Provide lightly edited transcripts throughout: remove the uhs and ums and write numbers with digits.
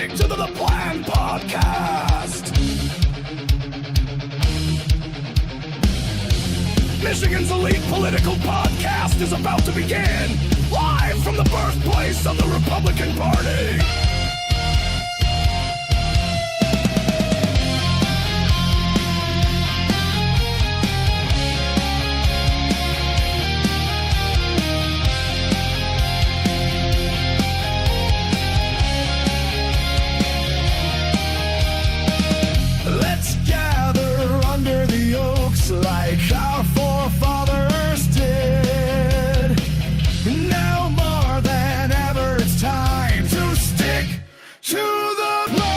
listening to the Plan Podcast. Michigan's elite political podcast is about to begin, live from the birthplace of the Republican Party. Like our forefathers did. Now more than ever, it's time to stick to the plan.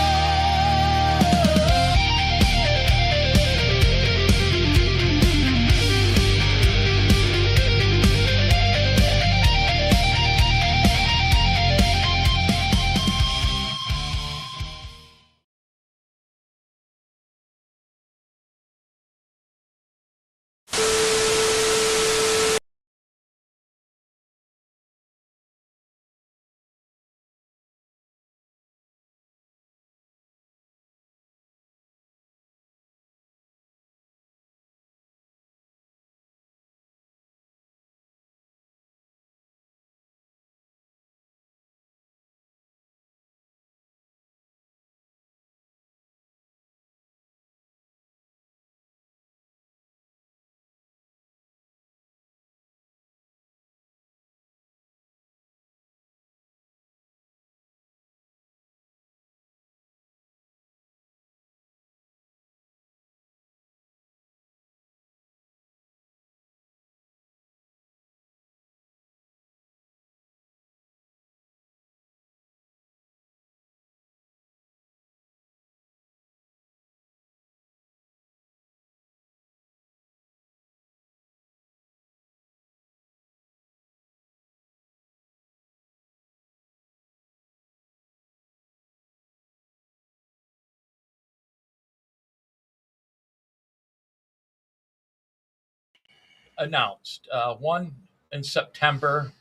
Announced one in September.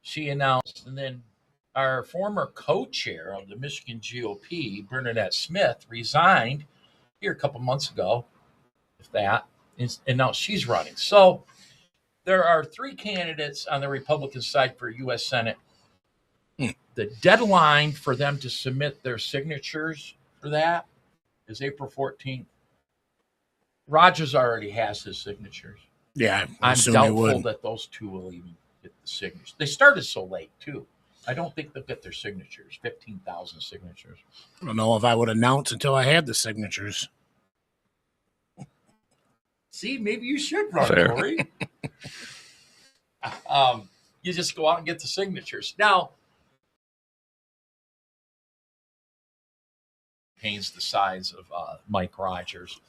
She announced, and then our former co-chair of the Michigan GOP, Bernadette Smith, resigned here a couple months ago, if that, and now she's running. So there are three candidates on the Republican side for U.S. Senate. The deadline for them to submit their signatures for that is April 14th. Rogers already has his signatures. Yeah, I'm doubtful that those two will even get the signatures. They started so late, too. I don't think they'll get their signatures, 15,000 signatures. I don't know if I would announce until I had the signatures. See, maybe you should run, Fair. Corey. You just go out and get the signatures. Now, pains the size of Mike Rogers.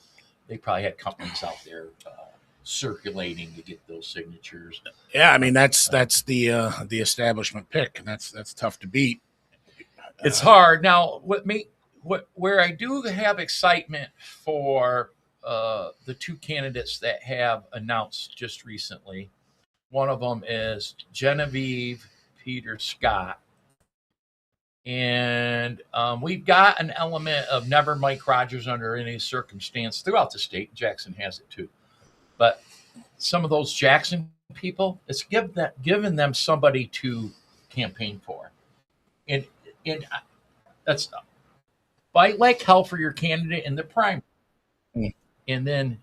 They probably had companies out there circulating to get those signatures. Yeah, I mean that's the establishment pick, and that's tough to beat. It's hard. Now, where I do have excitement for the two candidates that have announced just recently, one of them is Genevieve Peter Scott. And we've got an element of never Mike Rogers under any circumstance throughout the state. Jackson has it too. But some of those Jackson people, it's given them somebody to campaign for. And that's fight like hell for your candidate in the primary. And then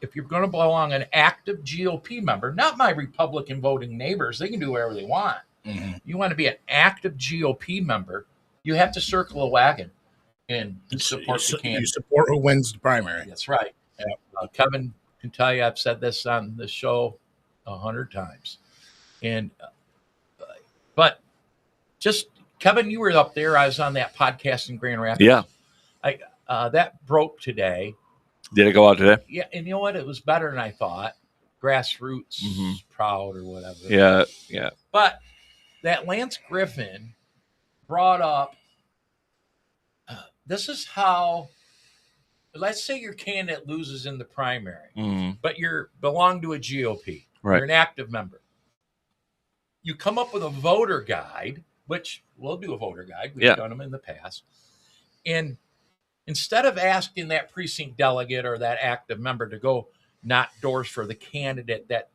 if you're going to belong an active GOP member, not my Republican voting neighbors, they can do whatever they want. Mm-hmm. You want to be an active GOP member, you have to circle a wagon and support the candidate. You support who wins the primary. That's right. Kevin can tell you, I've said this on the show 100 times. And but just Kevin, you were up there. I was on that podcast in Grand Rapids. Yeah. That broke today. Did it go out today? Yeah, and you know what? It was better than I thought. Grassroots proud or whatever. Yeah. But that Lance Griffin brought up, this is how, let's say your candidate loses in the primary, but you belong to a GOP. Right. You're an active member. You come up with a voter guide which we'll do a voter guide. We've Yeah. done them in the past. And instead of asking that precinct delegate or that active member to go knock doors for the candidate that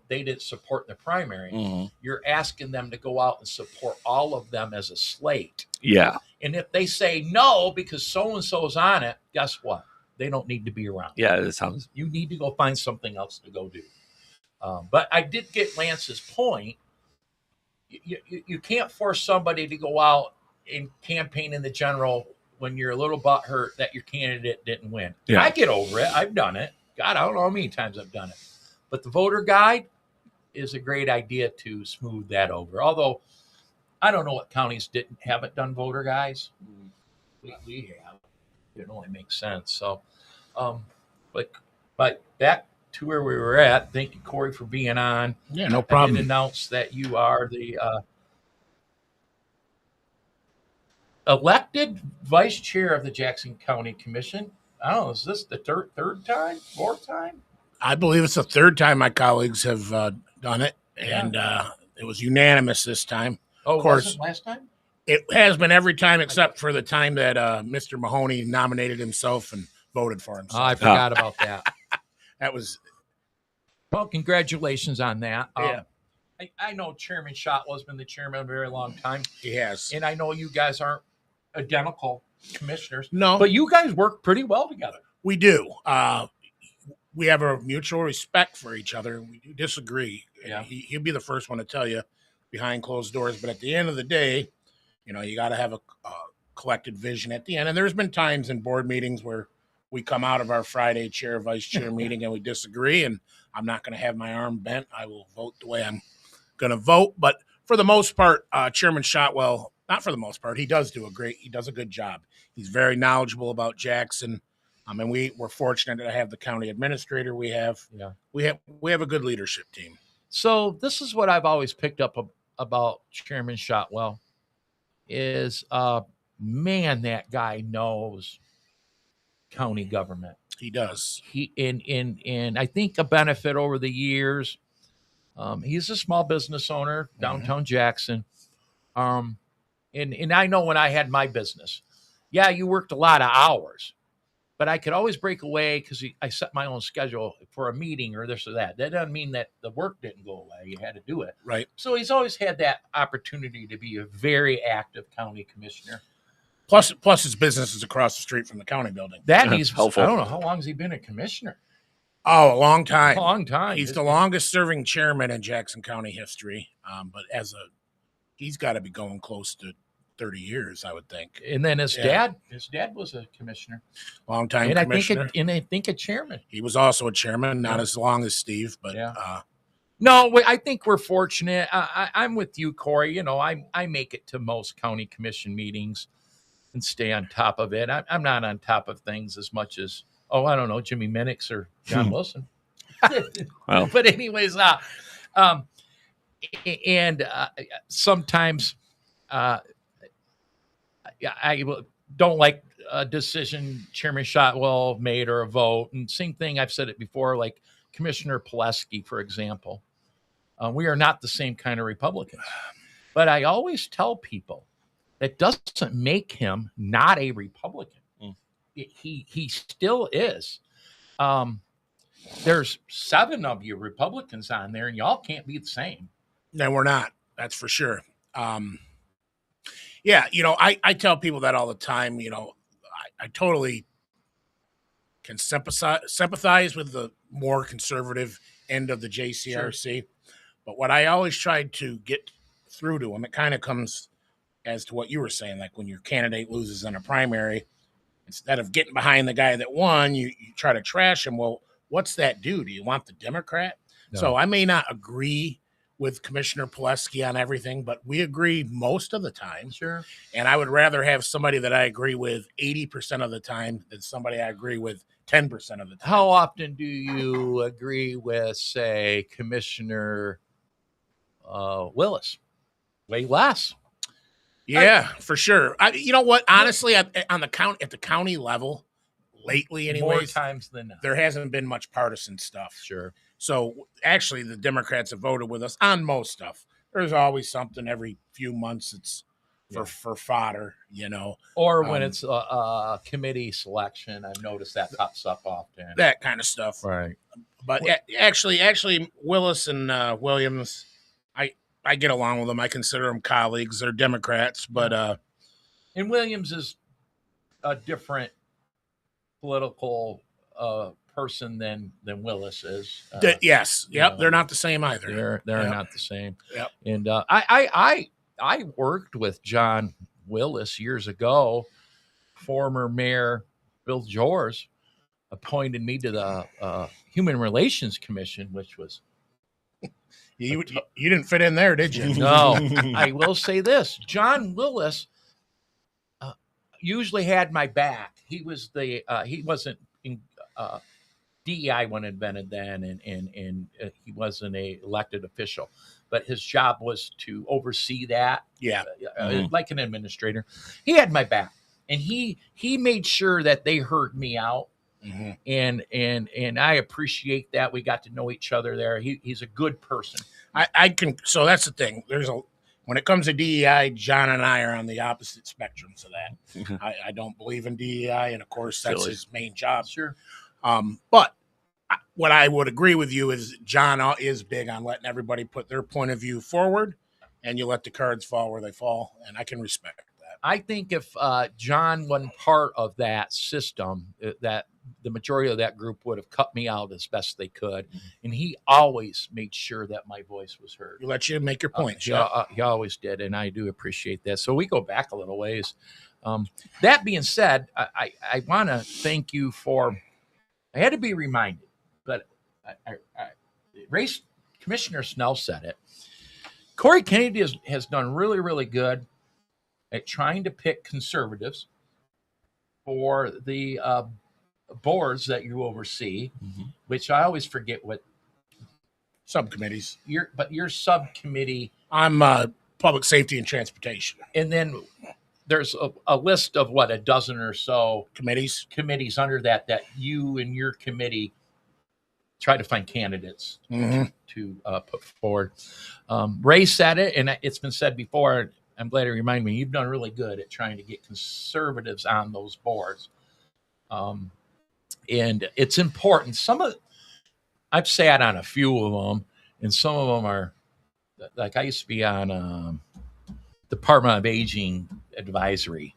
they didn't support in the primary, Mhm. you're asking them to go out and support all of them as a slate. Yeah. And if they say no because so and so's on it, guess what? They don't need to be around. Yeah. It sounds. You need to go find something else to go do. But I did get Lance's point. You can't force somebody to go out and campaign in the general when you're a little butthurt that your candidate didn't win. Yeah. I get over it. I've done it. God, I don't know how many times I've done it. But the voter guide is a great idea to smooth that over. Although I don't know what counties haven't done voter guides. We have. It only makes sense. So, but back to where we were at. Thank you, Corey, for being on. Yeah, no I problem. did announce that you are the elected vice chair of the Jackson County Commission. I don't know. Is this the third time, fourth time? I believe it's the third time my colleagues have done it, and it was unanimous this time. Oh, Of course. wasn't last time? It has been every time except for the time that Mr. Mahoney nominated himself and voted for Oh, himself. I forgot about that. That was Well, congratulations on that. Yeah. I know Chairman Shotwell's been the chairman a very long time, he has. and I know you guys aren't identical commissioners, No, but you guys work pretty well together. we do. We have a mutual respect for each other. We do disagree. Yeah. He'll be the first one to tell you behind closed doors. But at the end of the day, you got to have a collected vision at the end. And there's been times in board meetings where we come out of our Friday chair vice chair meeting and we disagree. And I'm not going to have my arm bent. I will vote the way I'm going to vote. But for the most part, Chairman Shotwell, not for the most part, he does a good job. He's very knowledgeable about Jackson. And we're fortunate to have the county administrator we have. Yeah. We have a good leadership team. So this is what I've always picked up about Chairman Shotwell is, man, that guy knows county government. He does. He and I think a benefit over the years. He's a small business owner downtown Jackson. And I know when I had my business, yeah, you worked a lot of hours, but I could always break away because I set my own schedule for a meeting or this or that. That doesn't mean that the work didn't go away. You had to do it. Right. So he's always had that opportunity to be a very active county commissioner. Plus his business is across the street from the county building. That Yeah, he's helpful. I don't know how long has he been a commissioner? Oh, a long time. Long time. He's the longest serving chairman in Jackson County history. But he's got to be going close to 30 years, I would think. And then his Yeah. dad was a commissioner. Long time And commissioner. I think a chairman. He was also a chairman, not Yeah. as long as Steve, but Yeah. No, I think we're fortunate. I'm with you, Corey. I make it to most county commission meetings and stay on top of it. I'm not on top of things as much as, I don't know, Jimmy Minix or John Wilson. Well. But anyways, sometimes I don't like a decision Chairman Shotwell made or a vote. And same thing, I've said it before, like Commissioner Pileski, for example. We are not the same kind of Republicans. But I always tell people that doesn't make him not a Republican. He still is. There's 7 of you Republicans on there, and y'all can't be the same. no, we're not. That's for sure. Yeah, I tell people that all the time. I totally can sympathize with the more conservative end of the JCRC. But what I always tried to get through to them, it kind of comes as to what you were saying, like when your candidate loses in a primary, instead of getting behind the guy that won, you try to trash him. Well, what's that do? Do you want the Democrat? No. So I may not agree with Commissioner Pileski on everything, but we agree most of the time. Sure. And I would rather have somebody that I agree with 80% of the time than somebody I agree with 10% of the time. How often do you agree with, say, Commissioner Willis? Way less. Yeah, for sure. You know what? Honestly, at the county level, lately, More anyways, times than not. there hasn't been much partisan stuff. Sure. So actually, the Democrats have voted with us on most stuff. there's always something every few months. It's Yeah. for fodder, you know, Or when it's a committee selection, I've noticed that pops up often. that kind of stuff. Right. But actually, Willis and Williams, I get along with them. I consider them colleagues. They're Democrats, but And Williams is a different political person than Willis is. yes, you yep, know, they're not the same either. They're Yep. not the same. Yep. And I worked with John Willis years ago. Former Mayor Bill Jors appointed me to the Human Relations Commission, which was You didn't fit in there, did you? no. I will say this: John Willis usually had my back. He was he wasn't in DEI wasn't invented then, and he wasn't a elected official, but his job was to oversee that. Yeah. Like an administrator. He had my back, and he made sure that they heard me out. Mhm. And I appreciate that. We got to know each other there. He's a good person. I can. So that's the thing. When it comes to DEI, John and I are on the opposite spectrums of that. I don't believe in DEI, and of course that's Silly. his main job. Sure. But what I would agree with you is John is big on letting everybody put their point of view forward, and you let the cards fall where they fall, and I can respect that. I think if John wasn't part of that system, that the majority of that group would have cut me out as best they could. And he always made sure that my voice was heard. You let you make your points. He always did, and I do appreciate that. So we go back a little ways. That being said, I want to thank you for. I had to be reminded, but Race Commissioner Snell said it. Corey Kennedy has done really, really good at trying to pick conservatives for the boards that you oversee, which I always forget what Subcommittees. your subcommittee. I'm public safety and transportation And then there's a list of a dozen or so committees. committees under that you and your committee try to find candidates to put forward. Ray said it, and it's been said before. I'm glad you remind me. You've done really good at trying to get conservatives on those boards. And it's important. I've sat on a few of them, and some of them are like I used to be on Department of Aging advisory.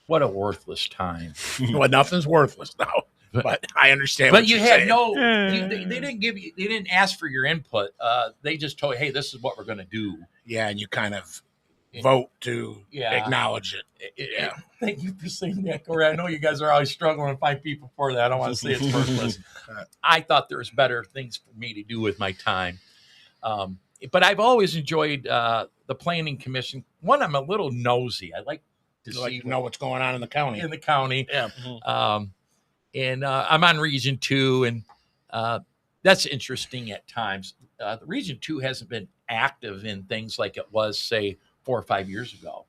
What a worthless time. Well, nothing's worthless now, but I understand. But what you you're had saying. they didn't ask for your input. They just told you, hey, this is what we're going to do. Yeah, and you kind of vote to Yeah. acknowledge it. Yeah. Thank you for saying that, Corey. I know you guys are always struggling to find people for that. I don't want to say it's worthless. I thought there was better things for me to do with my time. But I've always enjoyed the Planning Commission. One, I'm a little nosy. I like to see know what's going on in the county. in the county. Yeah. And I'm on Region 2, and that's interesting at times. The Region 2 hasn't been active in things like it was, say, 4 or 5 years ago.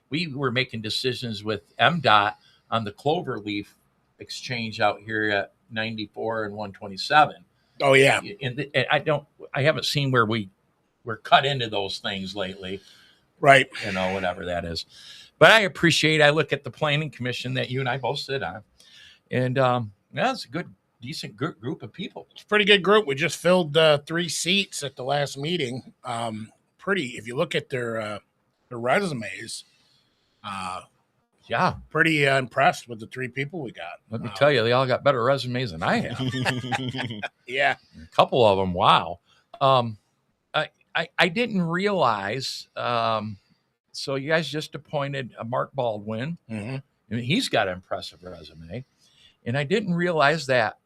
We were making decisions with MDOT on the cloverleaf exchange out here at 94 and 127. Oh yeah. And I haven't seen where we're cut into those things lately. Right. Whatever that is. But I look at the Planning Commission that you and I both sit on, and that's a decent group of people. It's a pretty good group. We just filled 3 seats at the last meeting. If you look at their resumes, pretty impressed with the 3 people we got. Let me tell you, they all got better resumes than I have. Yeah. A couple of them, wow. I didn't realize. So you guys just appointed Mark Baldwin. Mm-hmm. I mean, he's got an impressive resume, and I didn't realize that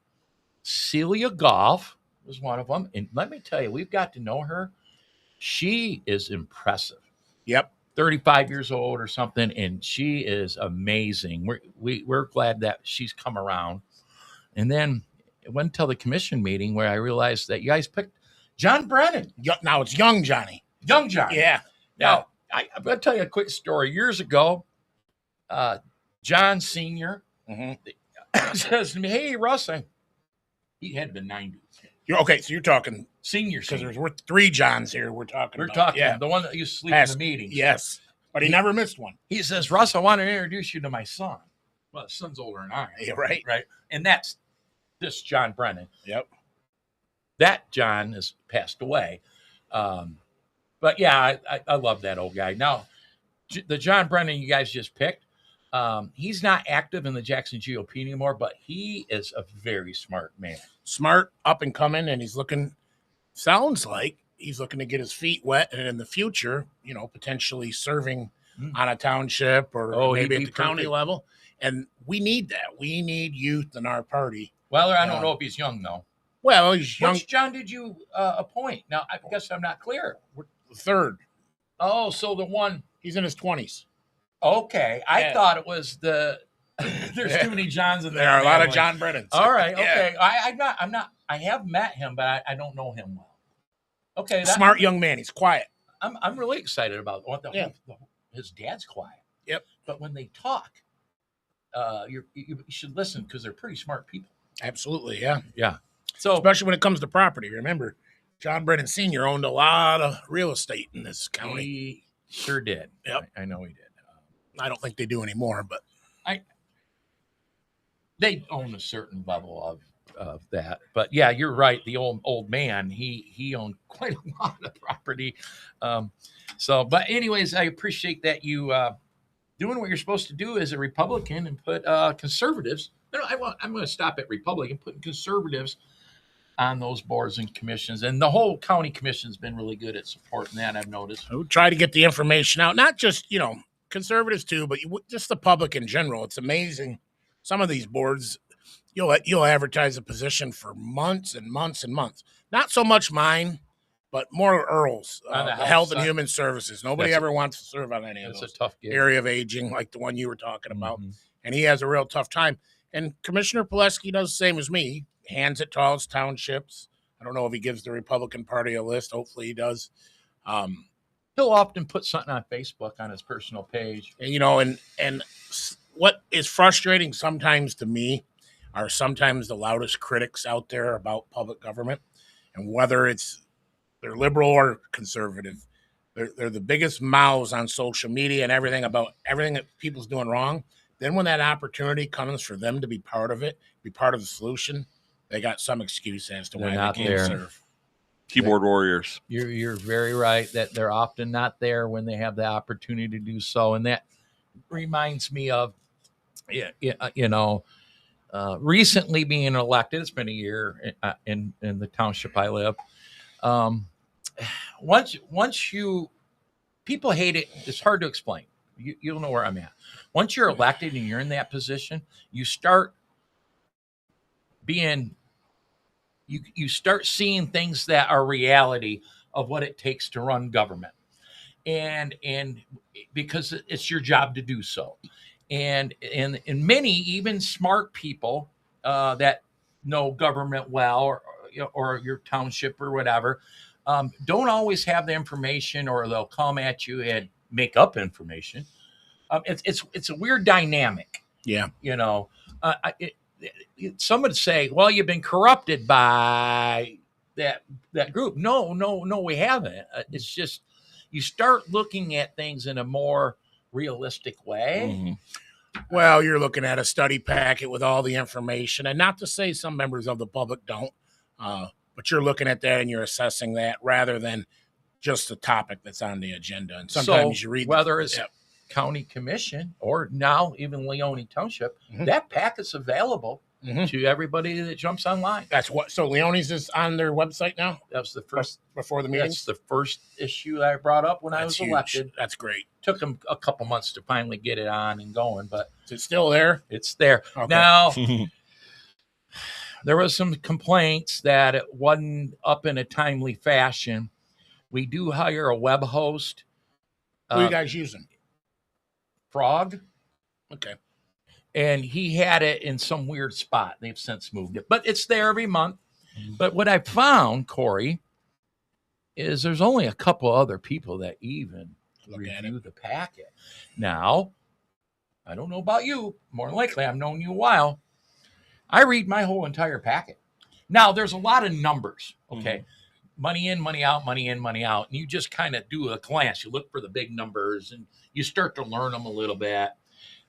Celia Goff was one of them. And let me tell you, we've got to know her. She is impressive. Yep. 35 years old or something, and she is amazing. We're glad that she's come around. And then it went until the commission meeting where I realized that you guys picked John Brennan. Now it's young Johnny. Young John. Yeah. Now, I'm going to tell you a quick story. Years ago, John Sr. says to me, hey, Russ, he had been 90. Okay, so you're talking Senior. because we're 3 Johns here. We're talking The one that used to sleep in the meetings. Yes, but he never missed one. He says, Russ, I want to introduce you to my son. Well, his son's older than I am. Yeah, right. Right. And that's this John Brennan. Yep. That John has passed away. But yeah, I love that old guy. Now, the John Brennan you guys just picked, he's not active in the Jackson GOP anymore, but he is a very smart man. Smart, up and coming, and sounds like he's looking to get his feet wet, and in the future, potentially serving on a township or maybe at the county level. And we need that. We need youth in our party. Well, I don't know if he's young, though. Well, he's young. Which John did you appoint? Now, I guess I'm not clear. We're the 3rd. Oh, so the one. He's in his 20s. Okay. I thought it was there's too many Johns in there. There are a lot of John Brennans. All right. Okay. I'm not, I have met him, but I don't know him well. Okay. Smart young man. He's quiet. I'm really excited about his dad's quiet. Yep. But when they talk, you should listen because they're pretty smart people. Absolutely. Yeah. Yeah. So especially when it comes to property. Remember, John Brennan Sr. owned a lot of real estate in this county. He sure did. Yep. I know he did. I don't think they do anymore, but they own a certain level of that. But yeah, you're right. The old man, he owned quite a lot of property. But anyways, I appreciate that you doing what you're supposed to do as a Republican and put conservatives. I'm going to stop at Republican, putting conservatives on those boards and commissions. And the whole county commission's been really good at supporting that, I've noticed. I would try to get the information out, not just, conservatives too, but just the public in general. It's amazing. Some of these boards, you'll advertise a position for months and months and months. Not so much mine, but more Earl's, the Health and Human Services. Nobody ever wants to serve on any of those. It's a tough gig. Area of aging, like the one you were talking about. Mm-hmm. And he has a real tough time. And Commissioner Pileski does the same as me. He hands it to all his townships. I don't know if he gives the Republican Party a list. Hopefully he does. He'll often put something on Facebook on his personal page. And what is frustrating sometimes to me are sometimes the loudest critics out there about public government, and whether they're liberal or conservative, they're the biggest mouths on social media and everything about everything that people's doing wrong. Then when that opportunity comes for them to be part of it, be part of the solution, they got some excuse as to why they can't serve. Keyboard warriors. You're very right that they're often not there when they have the opportunity to do so. And that reminds me of, recently being elected. It's been a year in the township I live. Once people hate it. It's hard to explain. You'll know where I'm at. Once you're elected and you're in that position, you start being, you start seeing things that are reality of what it takes to run government. And because it's your job to do so. And many, even smart people that know government well, or your township or whatever, don't always have the information, or they'll come at you and make up information. It's a weird dynamic. Yeah. Some would say, well, you've been corrupted by that group. No, we haven't. It's just, you start looking at things in a more realistic way. Mm-hmm. Well, you're looking at a study packet with all the information, and not to say some members of the public don't, but you're looking at that and you're assessing that rather than just the topic that's on the agenda. And sometimes you read whether it's county commission or now even Leone Township, that packet's available to everybody that jumps online. That's what. So Leone's is on their website now. That was the first before the meeting. That's the first issue that I brought up when I was elected. That's great. Took them a couple months to finally get it on and going, but is it still there? It's there now. There was some complaints that it wasn't up in a timely fashion. We do hire a web host. Who are you guys using? Frog. Okay. And he had it in some weird spot. They've since moved it, but it's there every month. But what I found, Corey, is there's only a couple other people that even review the packet. Now, I don't know about you. More than likely, I've known you a while. I read my whole entire packet. Now there's a lot of numbers. Okay. Money in, money out, money in, money out. And you just kind of do a glance. You look for the big numbers and you start to learn them a little bit.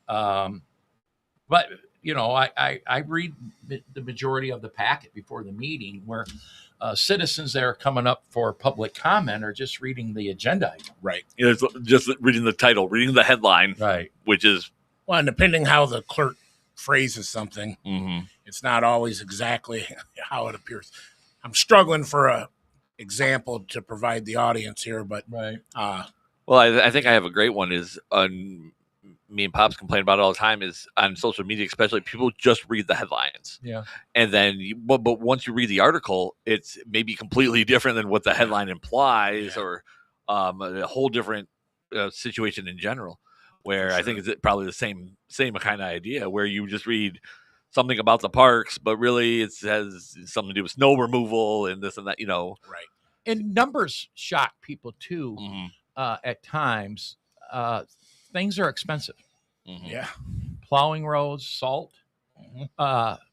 But, you know, I read the majority of the packet before the meeting where citizens that are coming up for public comment are just reading the agenda item. Right. You know, it's just reading the title, reading the headline, Right. which is Well, and depending how the clerk phrases something, it's not always exactly how it appears. I'm struggling for a example to provide the audience here, but Right. well, I think I have a great one. Is me and Pops complain about it all the time. Is on social media, especially people just read the headlines, Yeah. and then but once you read the article, it's maybe completely different than what the headline implies, or a whole different situation in general. Where I think it's probably the same kind of idea, where you just read something about the parks, but really it has something to do with snow removal and this and that, you know. right. And numbers shock people too. At times, things are expensive. Yeah. Plowing roads, salt,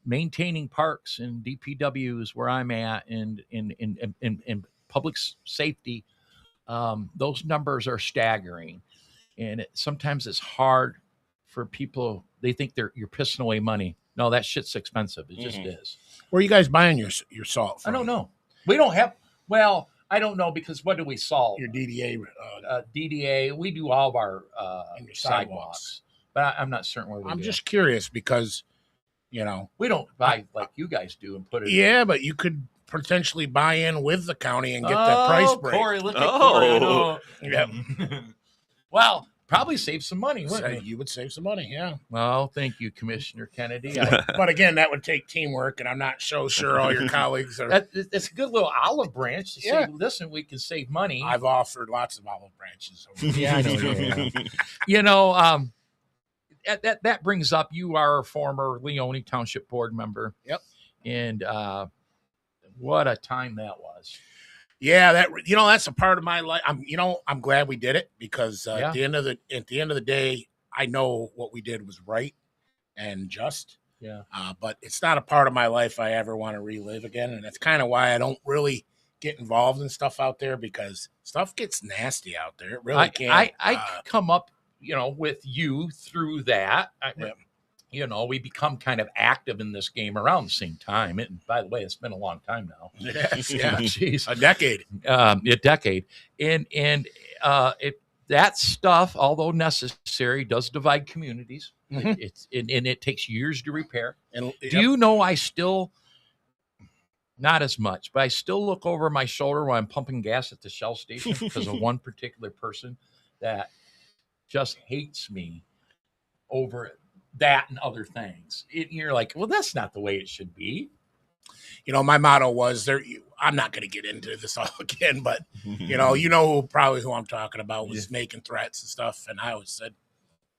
maintaining parks and DPWs where I'm at, and in public safety, those numbers are staggering, and sometimes it's hard for people. They think you're pissing away money. No, that shit's expensive. It just is. Where are you guys buying your salt from? I don't know. We don't have. Well, I don't know, because what do we salt? Your DDA. DDA. We do all of our And your sidewalks, but I'm not certain where we I'm do. just curious because, you know, We don't buy like you guys do and put it. yeah, but you could potentially buy in with the county and get that price break. Corey, look at Oh. Corey. I know. Yep. Well, probably save some money, wouldn't So it? you would save some money, yeah. Well, thank you, Commissioner Kennedy. But again, that would take teamwork, and I'm not so sure all your colleagues are. That's a good little olive branch to Yeah. say, listen, we can save money. I've offered lots of olive branches. Yeah, I know. Yeah. You know, that brings up, you are a former Leone Township Board member. Yep. And what a time that was. Yeah, that's a part of my life. I'm glad we did it because Yeah. at the end of the day, I know what we did was right and just. Yeah. But it's not a part of my life I ever want to relive again, and that's kind of why I don't really get involved in stuff out there, because stuff gets nasty out there. It really can. I come up, with you through that. Yep. We become kind of active in this game around the same time. And by the way, it's been a long time now. Yes, yeah, Jeez. a decade. A decade. And that stuff, although necessary, does divide communities. Mhm. And it takes years to repair. And Do you know I still, not as much, but I still look over my shoulder while I'm pumping gas at the Shell station because of one particular person that just hates me over that and other things. You're like, well, that's not the way it should be. my motto was I'm not going to get into this all again, but probably who I'm talking about was making threats and stuff. And I always said,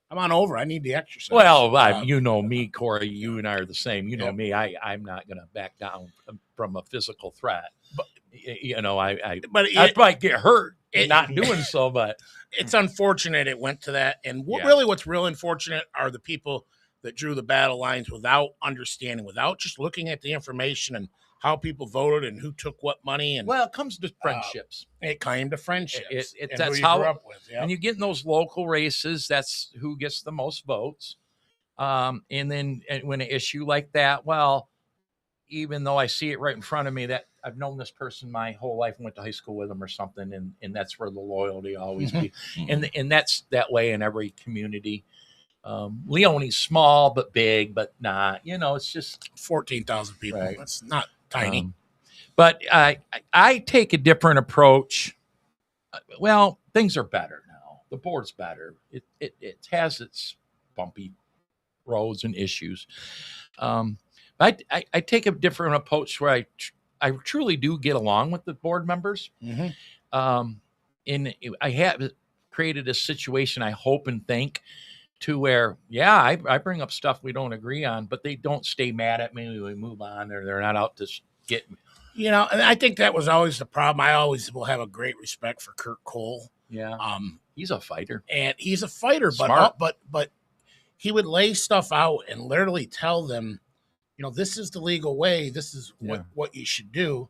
come on over. I need the exercise. Well, you know me, Corey, you and I are the same. You know Yep. me. I'm not going to back down from a physical threat. But, I might get hurt not doing so, but it's unfortunate it went to that. And what's real unfortunate are the people that drew the battle lines without understanding, without just looking at the information and how people voted and who took what money. And well, it comes to friendships. it came to friendships. It- and that's who you how- grew up with. Yeah. And you get in those local races, that's who gets the most votes. And then when an issue like that, well, even though I see it right in front of me, that I've known this person my whole life, went to high school with them or something, and that's where the loyalty always be. And that's that way in every community. Leone's small but big, but not. It's just 14,000 people. Right. That's not tiny. But I take a different approach. Well, things are better now. The board's better. It has its bumpy roads and issues. But I take a different approach where I truly do get along with the board members. Mhm. And I have created a situation, I hope and think, to where, I bring up stuff we don't agree on, but they don't stay mad at me. We move on, or they're not out to get me. And I think that was always the problem. I always will have a great respect for Kurt Cole. Yeah. He's a fighter. And he's a fighter, Smart. but he would lay stuff out and literally tell them, this is the legal way. This is what you should do.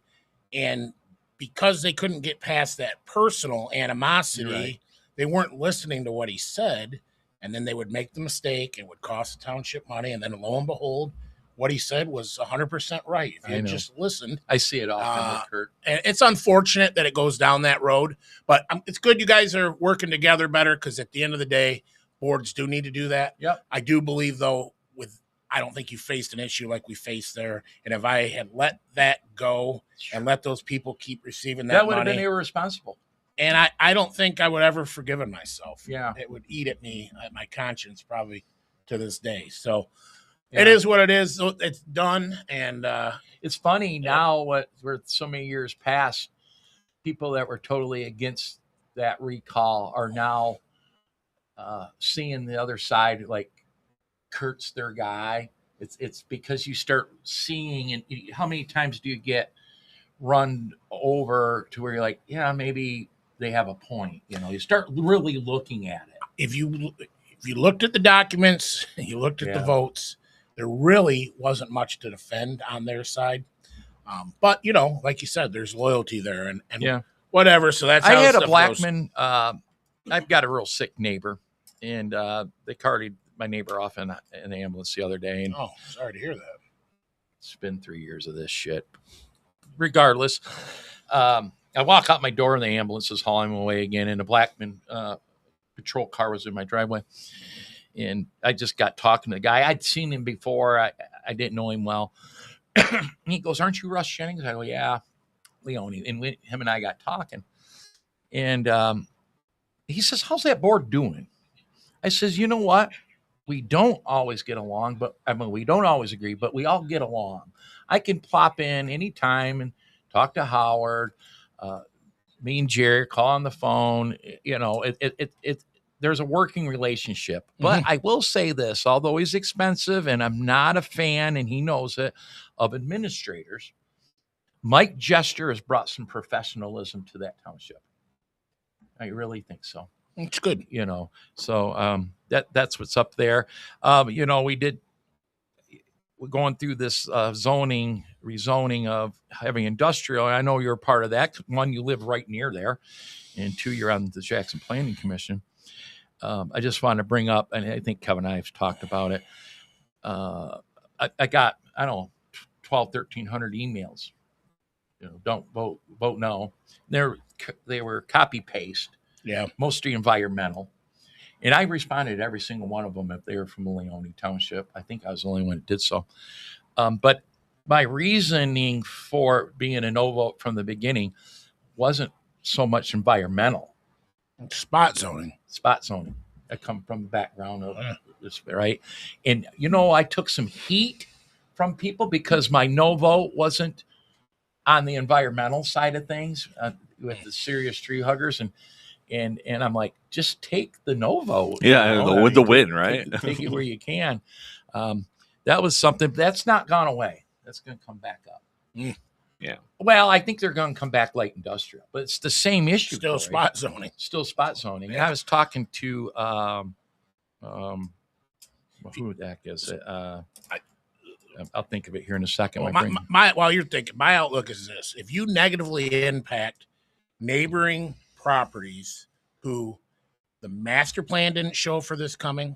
And because they couldn't get past that personal animosity, they weren't listening to what he said. And then they would make the mistake. It would cost the township money. And then lo and behold, what he said was 100% right. If you had just listened. I see it often with Kurt. And it's unfortunate that it goes down that road, but it's good you guys are working together better, because at the end of the day, boards do need to do that. Yep. I do believe, though, I don't think you faced an issue like we faced there. And if I had let that go and let those people keep receiving that would money, have been irresponsible. And I don't think I would ever forgiven myself. Yeah. It would eat at me, at my conscience, probably to this day. So it is what it is. So it's done. And it's funny now where so many years past, people that were totally against that recall are now seeing the other side, like Kurt's their guy. It's because you start seeing, and how many times do you get run over to where you're like, yeah, maybe they have a point. You start really looking at it. If you looked at the documents, you looked at the votes, there really wasn't much to defend on their side. But like you said, there's loyalty there and whatever. So that's how I had a stuff Blackman. I've got a real sick neighbor, and they carted my neighbor off in an ambulance the other day. And sorry to hear that. It's been 3 years of this shit. Regardless, I walk out my door and the ambulance is hauling him away again, and a Blackman patrol car was in my driveway. And I just got talking to the guy. I'd seen him before. I didn't know him well. And he goes, "Aren't you Russ Jennings?" I go, "Yeah, Leone." And him and I got talking. And he says, "How's that board doing?" I says, "You know what? We don't always get along, but we don't always agree, but we all get along. I can plop in anytime and talk to Howard. Me and Jerry call on the phone. There's a working relationship. But I will say this, although he's expensive and I'm not a fan, and he knows it, of administrators, Mike Jester has brought some professionalism to that township. I really think so. It's good. So that's what's up there. We're going through this rezoning of heavy industrial. I know you're a part of that. One, you live right near there, and two, you're on the Jackson Planning Commission. I just want to bring up, and I think Kevin and I have talked about it. I got, 1,200 emails. Don't vote no. They were copy paste. Yeah. Mostly environmental. And I responded to every single one of them if they were from Leone Township. I think I was the only one that did so. But my reasoning for being a no vote from the beginning wasn't so much environmental. Spot zoning. I come from the background of this, right? And, I took some heat from people because my no vote wasn't on the environmental side of things with the serious tree huggers. And I'm like, just take the no vote. Yeah, with the win, right? Take it where you can. That was something that's not gone away. That's going to come back up. Yeah. Well, I think they're going to come back light industrial, but it's the same issue. Still spot zoning. Still spot zoning. And I was talking to who the heck is it? I'll think of it here in a second. Well, while you're thinking, my outlook is this: if you negatively impact neighboring properties who the master plan didn't show for this coming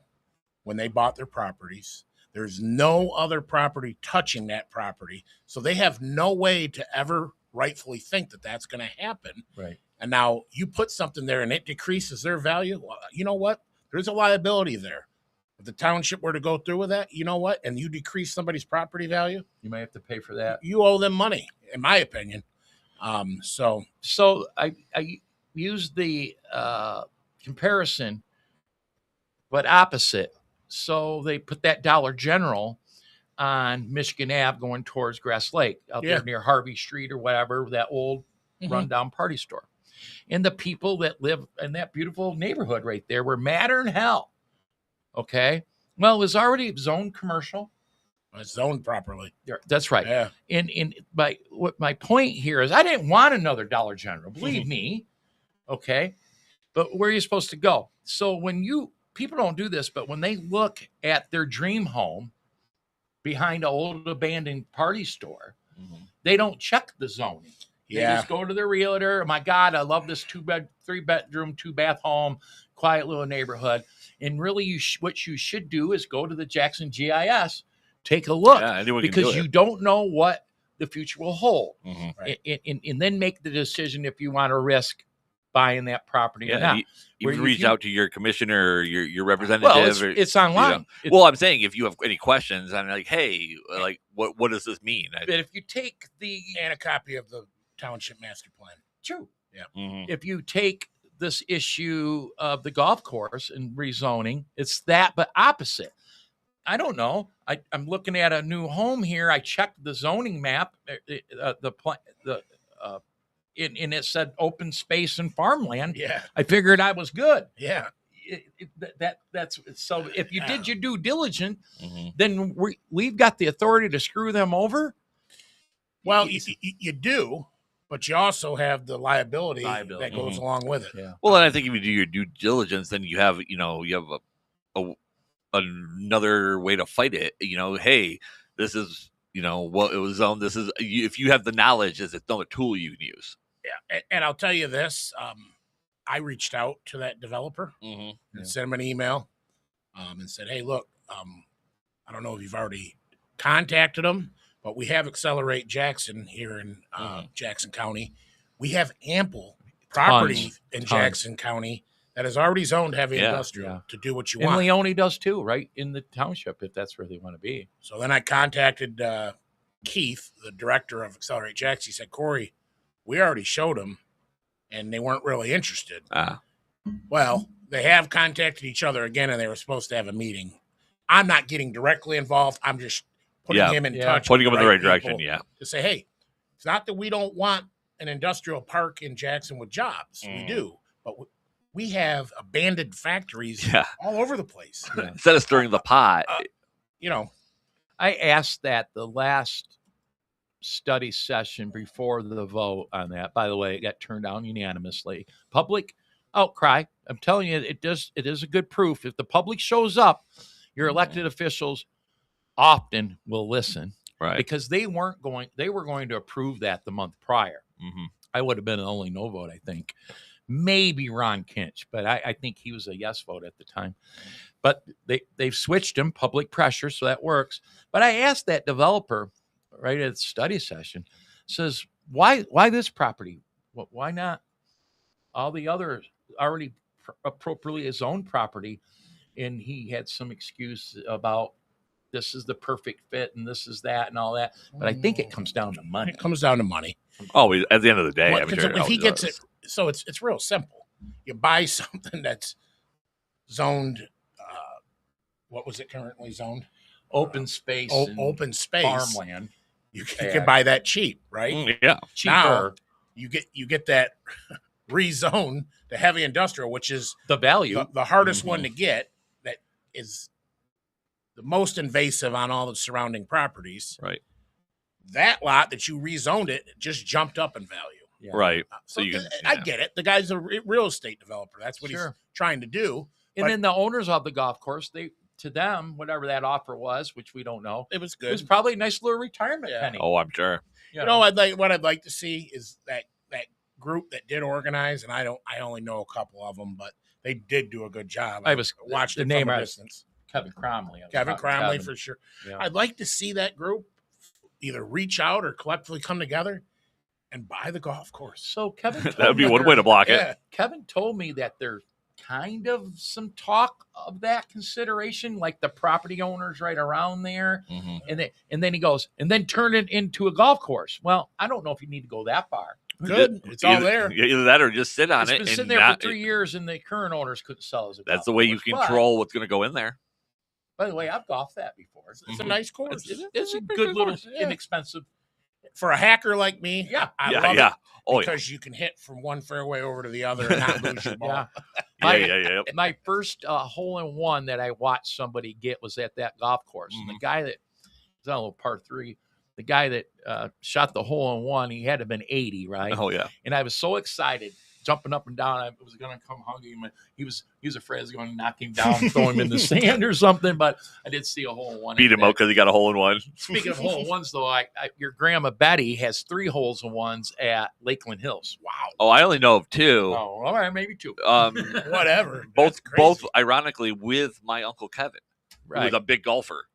when they bought their properties, there's no other property touching that property, so they have no way to ever rightfully think that that's going to happen. Right. And now you put something there and it decreases their value. Well, you know what? There's a liability there. If the township were to go through with that, you know what? And you decrease somebody's property value, you may have to pay for that. You owe them money, in my opinion. So I used the comparison, but opposite. So they put that Dollar General on Michigan Ave going towards Grass Lake out there near Harvey Street or whatever, that old rundown party store. And the people that live in that beautiful neighborhood right there were madder than hell. Okay. Well, it was already zoned commercial. It's zoned properly. That's right. Yeah. And my point here is I didn't want another Dollar General, believe me. Okay. But where are you supposed to go? So when people don't do this, but when they look at their dream home, behind an old abandoned party store. They don't check the zoning. They just go to the realtor. Oh my God, I love this 3-bedroom, 2-bath home, quiet little neighborhood. And really, what you should do is go to the Jackson GIS, take a look, because you don't know what the future will hold, and then make the decision if you want to risk buying that property or not. You can reach out to your commissioner or your representative. Well, it's online. Well, I'm saying if you have any questions, I'm like, hey, like what does this mean? But if you take and a copy of the township master plan. True. Yeah. If you take this issue of the golf course and rezoning, it's that, but opposite. I don't know. I'm looking at a new home here. I checked the zoning map, and it said open space and farmland. Yeah. I figured I was good. Yeah. That's so. If you did your due diligence, then we've got the authority to screw them over. Well, you do, but you also have the liability that goes along with it. Yeah. Well, and I think if you do your due diligence, then you have another way to fight it. Hey, this is what it was zoned. This is if you have the knowledge, it's another tool you can use. Yeah, and I'll tell you this: I reached out to that developer and sent him an email and said, "Hey, look, I don't know if you've already contacted them, but we have Accelerate Jackson here in Jackson County. We have ample property in Jackson County that is already zoned heavy industrial to do what you want. And Leone does too, right in the township, if that's where they want to be." So then I contacted Keith, the director of Accelerate Jackson. He said, "Corey, we already showed them, and they weren't really interested." Well, they have contacted each other again, and they were supposed to have a meeting. I'm not getting directly involved. I'm just putting him in touch. Putting him in the right direction, to say, hey, it's not that we don't want an industrial park in Jackson with jobs. We do, but we have abandoned factories all over the place. Instead of stirring the pot. I asked that the last study session before the vote on that. By the way, it got turned down unanimously. Public outcry. I'm telling you, it is a good proof. If the public shows up, your elected officials often will listen, right? Because they were going to approve that the month prior. I would have been an only no vote, I think. Maybe Ron Kinch, but I think he was a yes vote at the time. But they've switched him, public pressure, so that works. But I asked that developer right at the study session, says, why this property? Why not all the other already appropriately zoned property? And he had some excuse about this is the perfect fit and this is that and all that. But I think it comes down to money. It comes down to money. Oh, at the end of the day, if he gets it, so it's real simple. You buy something that's zoned. What was it currently zoned? Open space. Open space. Farmland. You can buy that cheap, right? Yeah, cheaper. Now, you get that rezone to heavy industrial, which is the value, the hardest one to get. That is the most invasive on all the surrounding properties. Right. That lot that you rezoned it just jumped up in value. Yeah. Right. So I get it. The guy's a real estate developer. That's what he's trying to do. And then the owners of the golf course, to them, whatever that offer was, which we don't know, it was good. It was probably a nice little retirement penny. Oh, I'm sure. What I'd like to see is that group that did organize, and I only know a couple of them, but they did do a good job. I watched the it name from a distance. Kevin Cromley. Kevin Cromley for sure. Yeah. I'd like to see that group either reach out or collectively come together and buy the golf course. So Kevin, that would be one way to block it. Kevin told me that there's kind of some talk of that consideration, like the property owners right around there, and then he goes, and then turn it into a golf course. Well, I don't know if you need to go that far. Good, it's all there. Either that or just sit on it's it. It's been sitting there for 3 years, and the current owners couldn't sell as a golf course. That's the way you control what's going to go in there. By the way, I've golfed that before. It's a nice course. It's a good little inexpensive. For a hacker like me, I love it because you can hit from one fairway over to the other and not lose your ball. My first hole-in-one that I watched somebody get was at that golf course. And the guy that was on a little par 3, the guy that shot the hole-in-one, he had to have been 80, right? Oh, yeah. And I was so excited jumping up and down. I was going to come hug him. He was afraid I was going to knock him down, throw him in the sand or something. But I did see a hole in one. Beat him up because he got a hole in one. Speaking of hole in ones, though, your grandma Betty has 3 holes in ones at Lakeland Hills. Wow. Oh, I only know of 2. Oh, all right, maybe 2. Whatever. Both, That's crazy. ironically, with my uncle Kevin, who was a big golfer.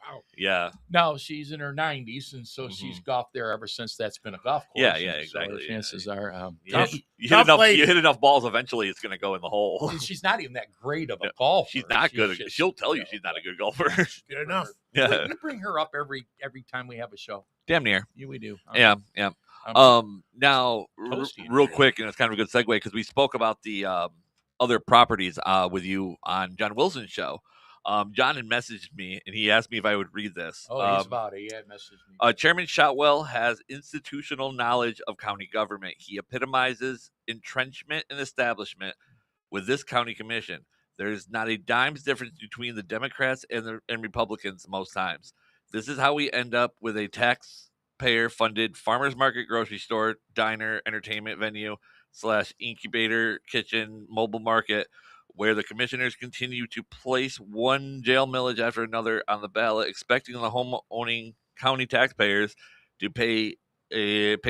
Wow. Yeah. Now she's in her 90s, and so she's golfed there ever since that's been a golf course. Yeah, And exactly. So chances are, You hit enough balls, eventually it's going to go in the hole. she's not even that great of a golfer. She's not good. just, She'll tell you she's not a good golfer. Good enough. Yeah. We bring her up every time we have a show. Damn near. Yeah, we do. Yeah. Now, toasty real today. quick, and it's kind of a good segue because we spoke about the other properties with you on John Wilson's show. John had messaged me, and he asked me if I would read this. Oh, he's about it. He had messaged me. Chairman Shotwell has institutional knowledge of county government. He epitomizes entrenchment and establishment with this county commission. There's not a dime's difference between the Democrats and Republicans most times. This is how we end up with a taxpayer-funded farmers market, grocery store, diner, entertainment venue / incubator, kitchen, mobile market, where the commissioners continue to place one jail millage after another on the ballot, expecting the home-owning county taxpayers to pay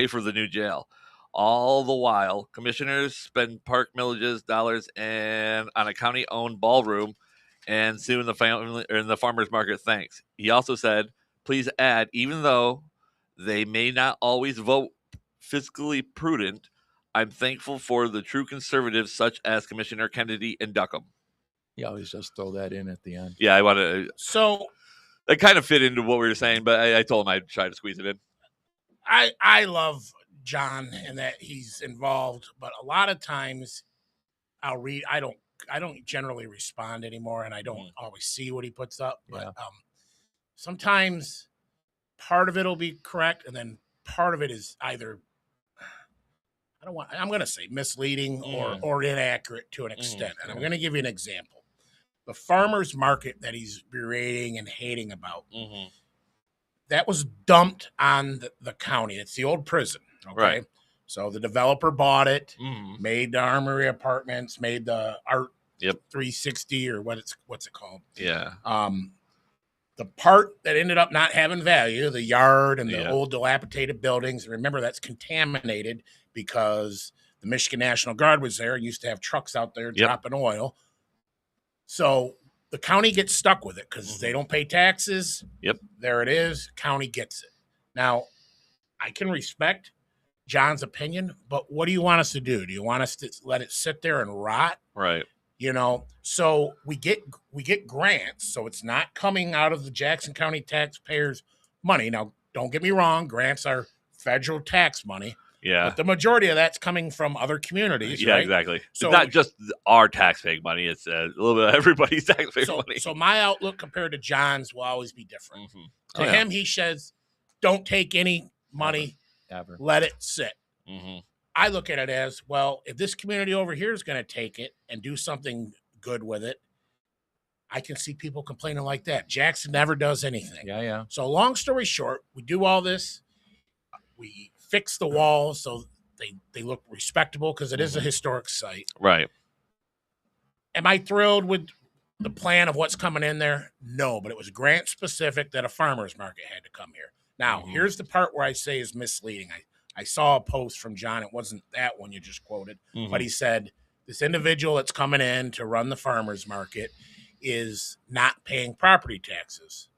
for the new jail. All the while, commissioners spend park millages dollars and on a county-owned ballroom, and soon the family or the farmers market thanks. He also said, "Please add, even though they may not always vote fiscally prudent, I'm thankful for the true conservatives such as Commissioner Kennedy and Duckham." He always just throw that in at the end. Yeah, I want to. So That kind of fit into what we were saying, but I told him I'd try to squeeze it in. I love John and that he's involved, but a lot of times I'll read. I don't generally respond anymore, and I don't always see what he puts up. But sometimes part of it will be correct, and then part of it is either I'm going to say misleading or inaccurate to an extent. And I'm going to give you an example. The farmer's market that he's berating and hating about, that was dumped on the county. It's the old prison. Okay. Right. So the developer bought it, made the Armory Apartments, made the Art 360 or what's it called? Yeah. The part that ended up not having value, the yard and the old dilapidated buildings. Remember, that's contaminated because the Michigan National Guard was there and used to have trucks out there dropping oil. So the county gets stuck with it because they don't pay taxes. Yep. There it is. County gets it. Now, I can respect John's opinion, but what do you want us to do? Do you want us to let it sit there and rot? Right. You know, so we get grants, so it's not coming out of the Jackson County taxpayers' money. Now, don't get me wrong, grants are federal tax money. Yeah. But the majority of that's coming from other communities. Yeah, right? exactly. So, it's not just our taxpaying money; it's a little bit of everybody's taxpaying money. So my outlook compared to John's will always be different. To him, he says, "Don't take any money, Ever. let it sit." I look at it as, well, if this community over here is going to take it and do something good with it, I can see people complaining like that. Jackson never does anything. Yeah. So long story short, we do all this. We fix the walls so they look respectable because it is a historic site. Right. Am I thrilled with the plan of what's coming in there? No, but it was grant specific that a farmer's market had to come here. Now, here's the part where I say is misleading. I saw a post from John. It wasn't that one you just quoted, but he said this individual that's coming in to run the farmer's market is not paying property taxes.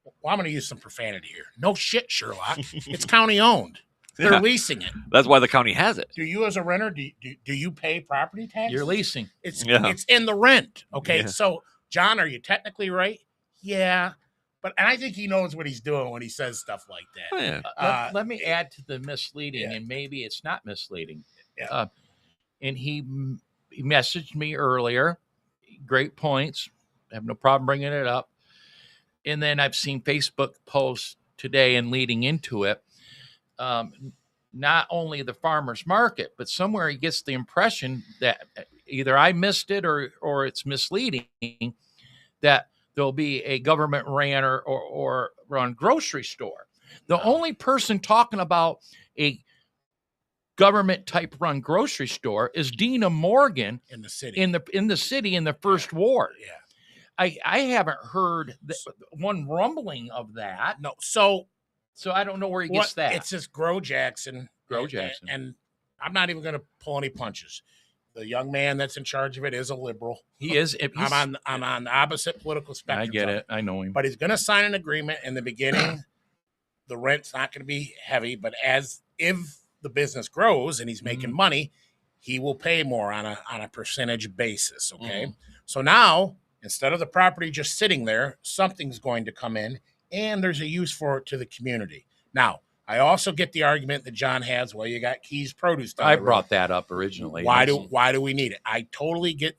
Well, I'm going to use some profanity here. No shit, Sherlock. It's county owned. They're leasing it. That's why the county has it. Do you, as a renter, do you pay property tax? You're leasing. It's in the rent. Okay, Yeah. So John, are you technically right? Yeah, and I think he knows what he's doing when he says stuff like that. Oh, yeah. Let me add to the misleading, and maybe it's not misleading. Yeah. And he messaged me earlier. Great points. I have no problem bringing it up. And then I've seen Facebook posts today and leading into it. Not only the farmer's market, but somewhere he gets the impression that either I missed it or it's misleading that there'll be a government ran or run grocery store. The only person talking about a government type run grocery store is Dina Morgan in the city. in the city in the first ward. Yeah. I haven't heard one rumbling of that. No. So I don't know where he gets that. It's just Grow Jackson. And I'm not even going to pull any punches. The young man that's in charge of it is a liberal. He is. I'm on the opposite political spectrum. I get it. I know him. But he's going to sign an agreement in the beginning. The rent's not going to be heavy, but if the business grows and he's making money, he will pay more on a percentage basis. Okay. So now, instead of the property just sitting there, something's going to come in and there's a use for it to the community. Now, I also get the argument that John has. Well, you got Keys Produce. I brought that up originally. Why do we need it? I totally get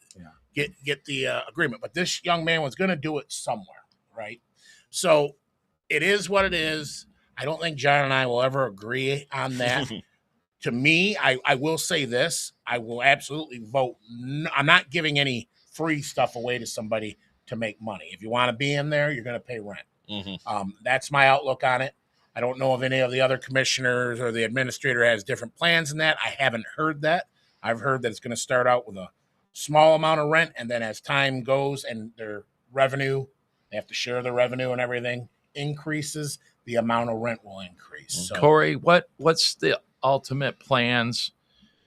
the agreement, but this young man was going to do it somewhere, right? So it is what it is. I don't think John and I will ever agree on that. To me, I will say this: I will absolutely vote. I'm not giving any free stuff away to somebody to make money. If you want to be in there, you're going to pay rent. That's my outlook on it. I don't know if any of the other commissioners or the administrator has different plans in that. I haven't heard that. I've heard that it's going to start out with a small amount of rent, and then as time goes and their revenue, they have to share the revenue and everything increases, the amount of rent will increase. So, Corey, what's the ultimate plans?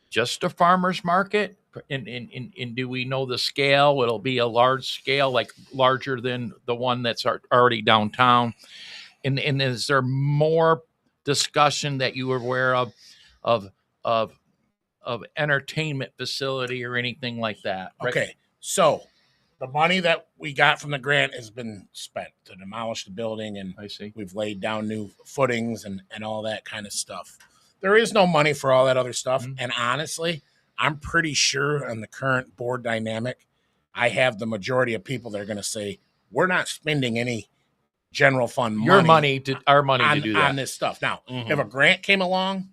Just a farmer's market? And do we know the scale? It'll be a large scale, like larger than the one that's already downtown. And is there more discussion that you were aware of entertainment facility or anything like that? Right? Okay, so the money that we got from the grant has been spent to demolish the building, and I see. We've laid down new footings and all that kind of stuff. There is no money for all that other stuff, and honestly, I'm pretty sure on the current board dynamic, I have the majority of people that are going to say, we're not spending any general fund money. Our money to do that. On this stuff. Now, if a grant came along,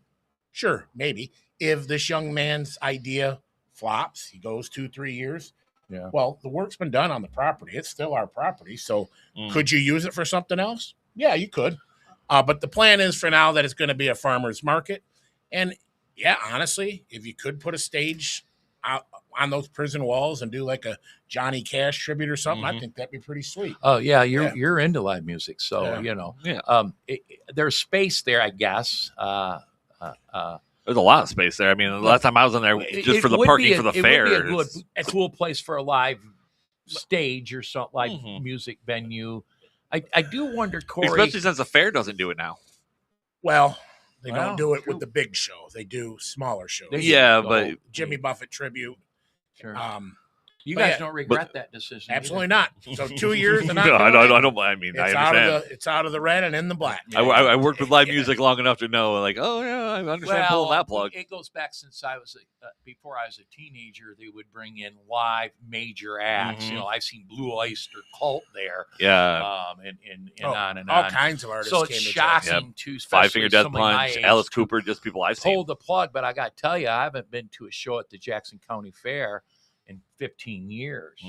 sure, maybe. If this young man's idea flops, he goes 2-3 years. Yeah. Well, the work's been done on the property. It's still our property. So could you use it for something else? Yeah, you could. But the plan is for now that it's going to be a farmer's market. And yeah, honestly, if you could put a stage out on those prison walls and do like a Johnny Cash tribute or something, I think that'd be pretty sweet. Oh yeah, you're into live music, so you know. Yeah. There's space there, I guess. There's a lot of space there. I mean, the last time I was in there, just for the parking for the fair, it would be a cool place for a live stage or something like music venue. I do wonder, Corey, especially since the fair doesn't do it now. Well, they don't do it with the big show. They do smaller shows. But Jimmy Buffett tribute. Sure. You guys don't regret that decision? Absolutely not. So 2 years. No, I don't. I mean, I understand. It's out of the red and in the black. I worked with live music long enough to know, like, oh yeah, I understand pulling that plug. It goes back since I was before I was a teenager. They would bring in live major acts. You know, I've seen Blue Oyster Cult there. Yeah. And on and all on. kinds of artists. So it's shocking to Five Finger Death Punch, Alice Cooper, just people I've seen. Pull the plug, but I got to tell you, I haven't been to a show at the Jackson County Fair in 15 years.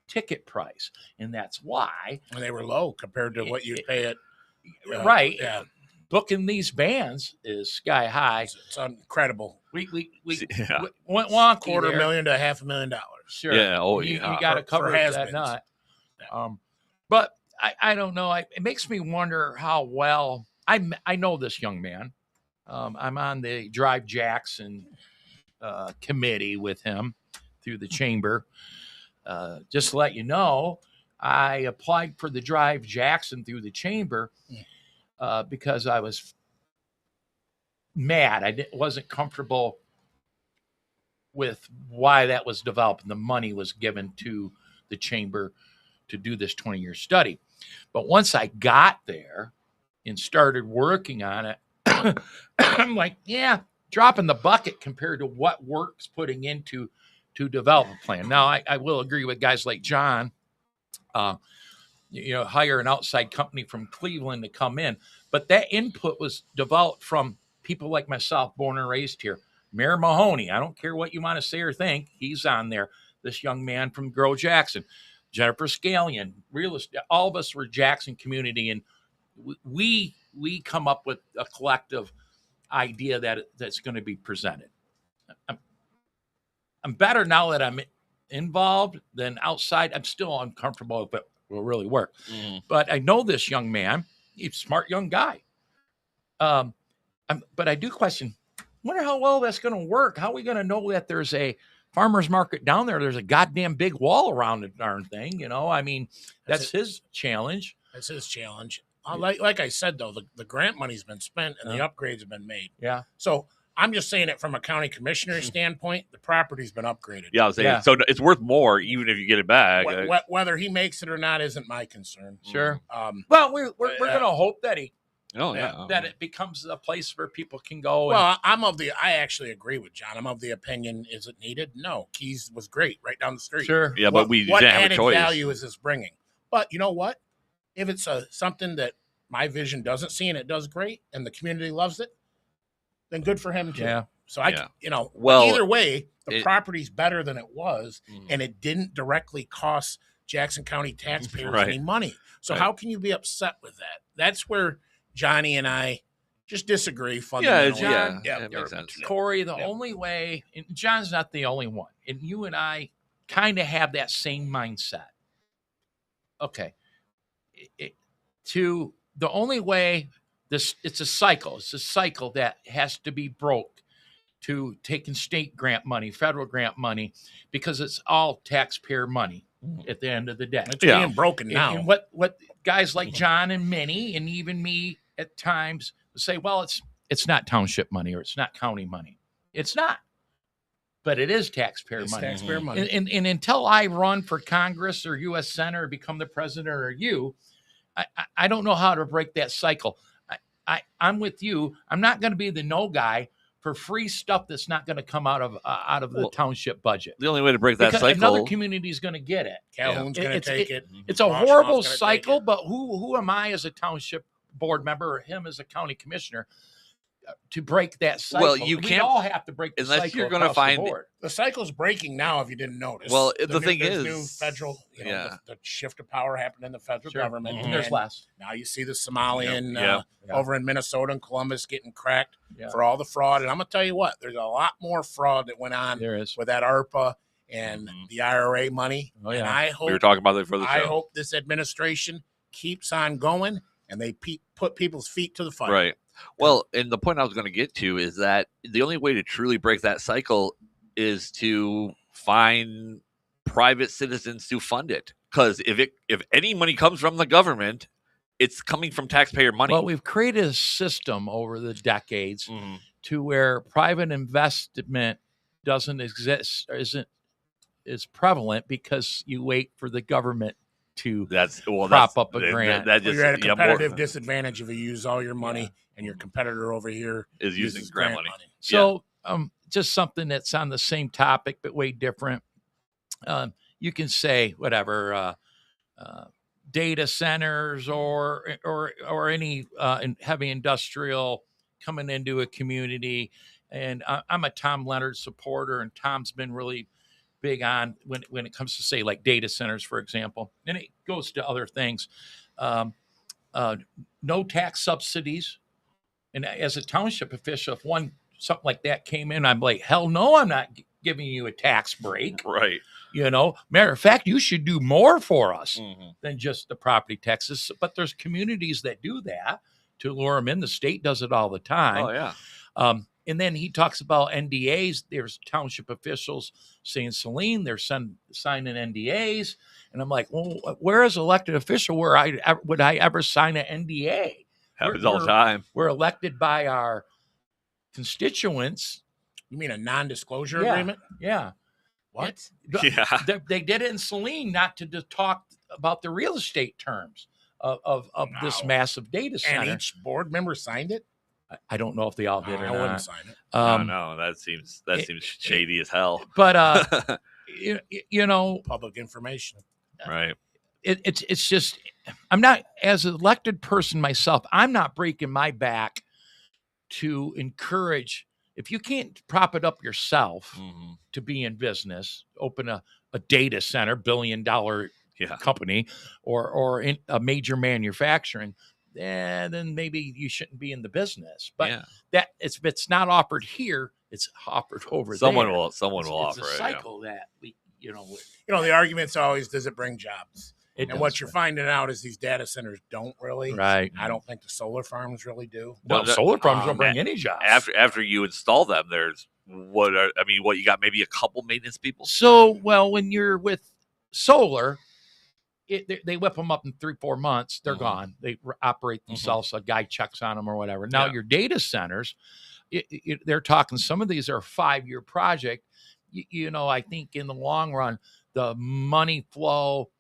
Ticket price, and that's why they were low compared to what you'd pay at right. Yeah, booking these bands is sky high. It's incredible. We went wonky $250,000 to $500,000. Sure. Yeah. You got to cover that nut. But I don't know. It makes me wonder how well I know this young man. I'm on the Drive Jackson committee with him through the chamber. Just to let you know, I applied for the Drive Jackson through the chamber because I was mad. I wasn't comfortable with why that was developed and the money was given to the chamber to do this 20-year study. But once I got there and started working on it, I'm like, yeah, dropping the bucket compared to what work's putting into to develop a plan. Now, I will agree with guys like John, hire an outside company from Cleveland to come in. But that input was developed from people like myself, born and raised here. Mayor Mahoney, I don't care what you want to say or think, he's on there. This young man from Grow Jackson, Jennifer Scallion, real estate, all of us were Jackson community. And we come up with a collective idea that's going to be presented. I'm better now that I'm involved than outside. I'm still uncomfortable if it will really work. But I know this young man. He's a smart young guy. But I do question, wonder how well that's going to work. How are we going to know that there's a farmer's market down there? There's a goddamn big wall around the darn thing. You know, I mean, that's his challenge. That's his challenge. Like I said, though, the grant money's been spent and the upgrades have been made. Yeah. So I'm just saying it from a county commissioner standpoint, the property's been upgraded. Yeah, I was saying, so it's worth more even if you get it back. Whether he makes it or not isn't my concern. Sure. Well, we're going to hope that that that it becomes a place where people can go. Well, I actually agree with John. I'm of the opinion, is it needed? No. Keys was great right down the street. Sure. Yeah, but we what didn't have a added choice. value is this bringing? But you know what? If it's something that my vision doesn't see and it does great and the community loves it, then good for him too. Yeah. So well, either way, the property's better than it was, and it didn't directly cost Jackson County taxpayers any money. So how can you be upset with that? That's where Johnny and I just disagree fundamentally. That makes sense. Corey, the only way, and John's not the only one, and you and I kind of have that same mindset. Okay. The only way, it's a cycle. It's a cycle that has to be broke to taking state grant money, federal grant money, because it's all taxpayer money at the end of the day. It's being broken now. And what guys like John and Minnie and even me at times say, well, it's not township money or it's not county money. It's not. But it is taxpayer money. Taxpayer money. And until I run for Congress or U.S. Senator or become the president or you, I don't know how to break that cycle. I'm with you. I'm not going to be the no guy for free stuff that's not going to come out of the township budget. The only way to break that because cycle, another community is going to get it. Calhoun's going to take it. It's a horrible cycle, but who am I as a township board member or him as a county commissioner to break that cycle? Well, you can't. We all have to break the cycle. Unless you're going to find the cycle's breaking now. If you didn't notice. Well, the thing is, new federal. The shift of power happened in the federal government, and there's less. Now you see the Somalian over in Minnesota and Columbus getting cracked for all the fraud. And I'm gonna tell you what, there's a lot more fraud that went on with that ARPA and the IRA money. Oh, yeah. And I hope we were talking about that for the show. I hope this administration keeps on going and they put people's feet to the fire. Right. Well, and the point I was going to get to is that the only way to truly break that cycle is to find private citizens to fund it. Because if any money comes from the government, it's coming from taxpayer money. Well, we've created a system over the decades to where private investment doesn't exist or is prevalent because you wait for the government to prop up a grant. You're at a competitive disadvantage if you use all your money and your competitor over here is using grant money. So just something that's on the same topic but way different. You can say whatever data centers or any heavy industrial coming into a community. And I'm a Tom Leonard supporter, and Tom's been really big on when it comes to, say, like data centers, for example. And it goes to other things. No tax subsidies. And as a township official, if something like that came in, I'm like, hell no, I'm not giving you a tax break. Right. Matter of fact, you should do more for us than just the property taxes. But there's communities that do that to lure them in. The state does it all the time. Oh, yeah. And then he talks about NDAs. There's township officials saying, Celine, they're signing NDAs. And I'm like, well, where is elected official where would I ever sign an NDA? Happens all the time. We're elected by our constituents. You mean a non-disclosure agreement? Yeah. What? Yeah. They did it in Celine not to talk about the real estate terms of this massive data center. And each board member signed it? I don't know if they all did or not. I wouldn't sign it. No, that seems shady as hell. But public information. Right. It's just, I'm not, as an elected person myself, I'm not breaking my back to encourage. If you can't prop it up yourself to be in business, open a data center, $1 billion company, or in a major manufacturing, then maybe you shouldn't be in the business. But Yeah. that if it's not offered here, it's offered over Someone there. will someone will It's offer a it. cycle that we, The argument's always, does it bring jobs? it And does, what you're right. finding out is these data centers don't really. Right. I don't think the solar farms really do. No, Well, solar farms don't um, bring any jobs. After you install them, there's what you got maybe a couple maintenance people. So, well, when you're with solar, they whip them up in 3-4 months. They're Mhm. gone. They operate themselves. A guy checks on them or whatever. Now, Yeah. your data centers, they're talking, some of these are a 5-year project. I think in the long run, the money flow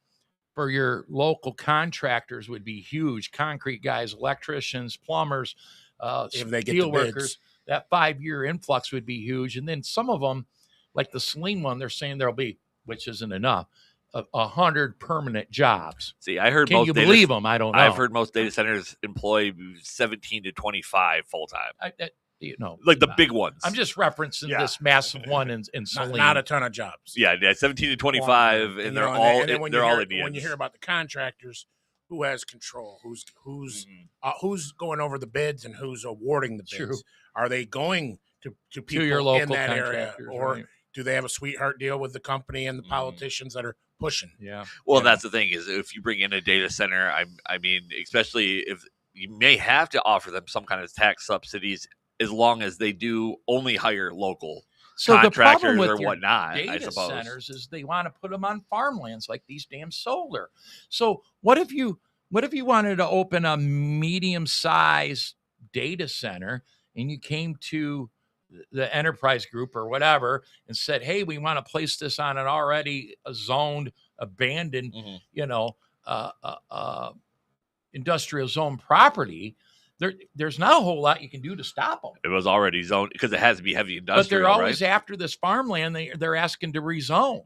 for your local contractors would be huge. Concrete guys, electricians, plumbers, If they get steel the bids. workers. That 5-year influx would be huge. And then some of them, like the Saline one, they're saying there'll be, which isn't enough, 100 permanent jobs. See, I heard Can most you data, believe them? I don't know. I've heard most data centers employ 17 to 25 full time, like the big ones. I'm just referencing Yeah. this massive one in Not, Saline. not a ton of jobs. yeah, 17 to 25, and they're all and then when they're you all hear, Indians. when you hear about the contractors, who has control? Mm-hmm. Who's going over the bids and who's awarding the bids? True. Are they going to people to your local in that area, contractors, or right. do they have a sweetheart deal with the company and the Mhm. politicians that are pushing? Yeah. Well, you know. that's the thing is if you bring in a data center, I mean, especially if you may have to offer them some kind of tax subsidies as long as they do only hire local So the problem contractors with or your whatnot. I data suppose. centers is they want to put them on farmlands like these damn solar. So what if you wanted to open a medium-sized data center and you came to the enterprise group or whatever and said, hey, we want to place this on an already zoned, abandoned, Mhm. Industrial zone property. There's not a whole lot you can do to stop them. It was already zoned because it has to be heavy But industrial, they're always right? after this farmland. They're asking to rezone.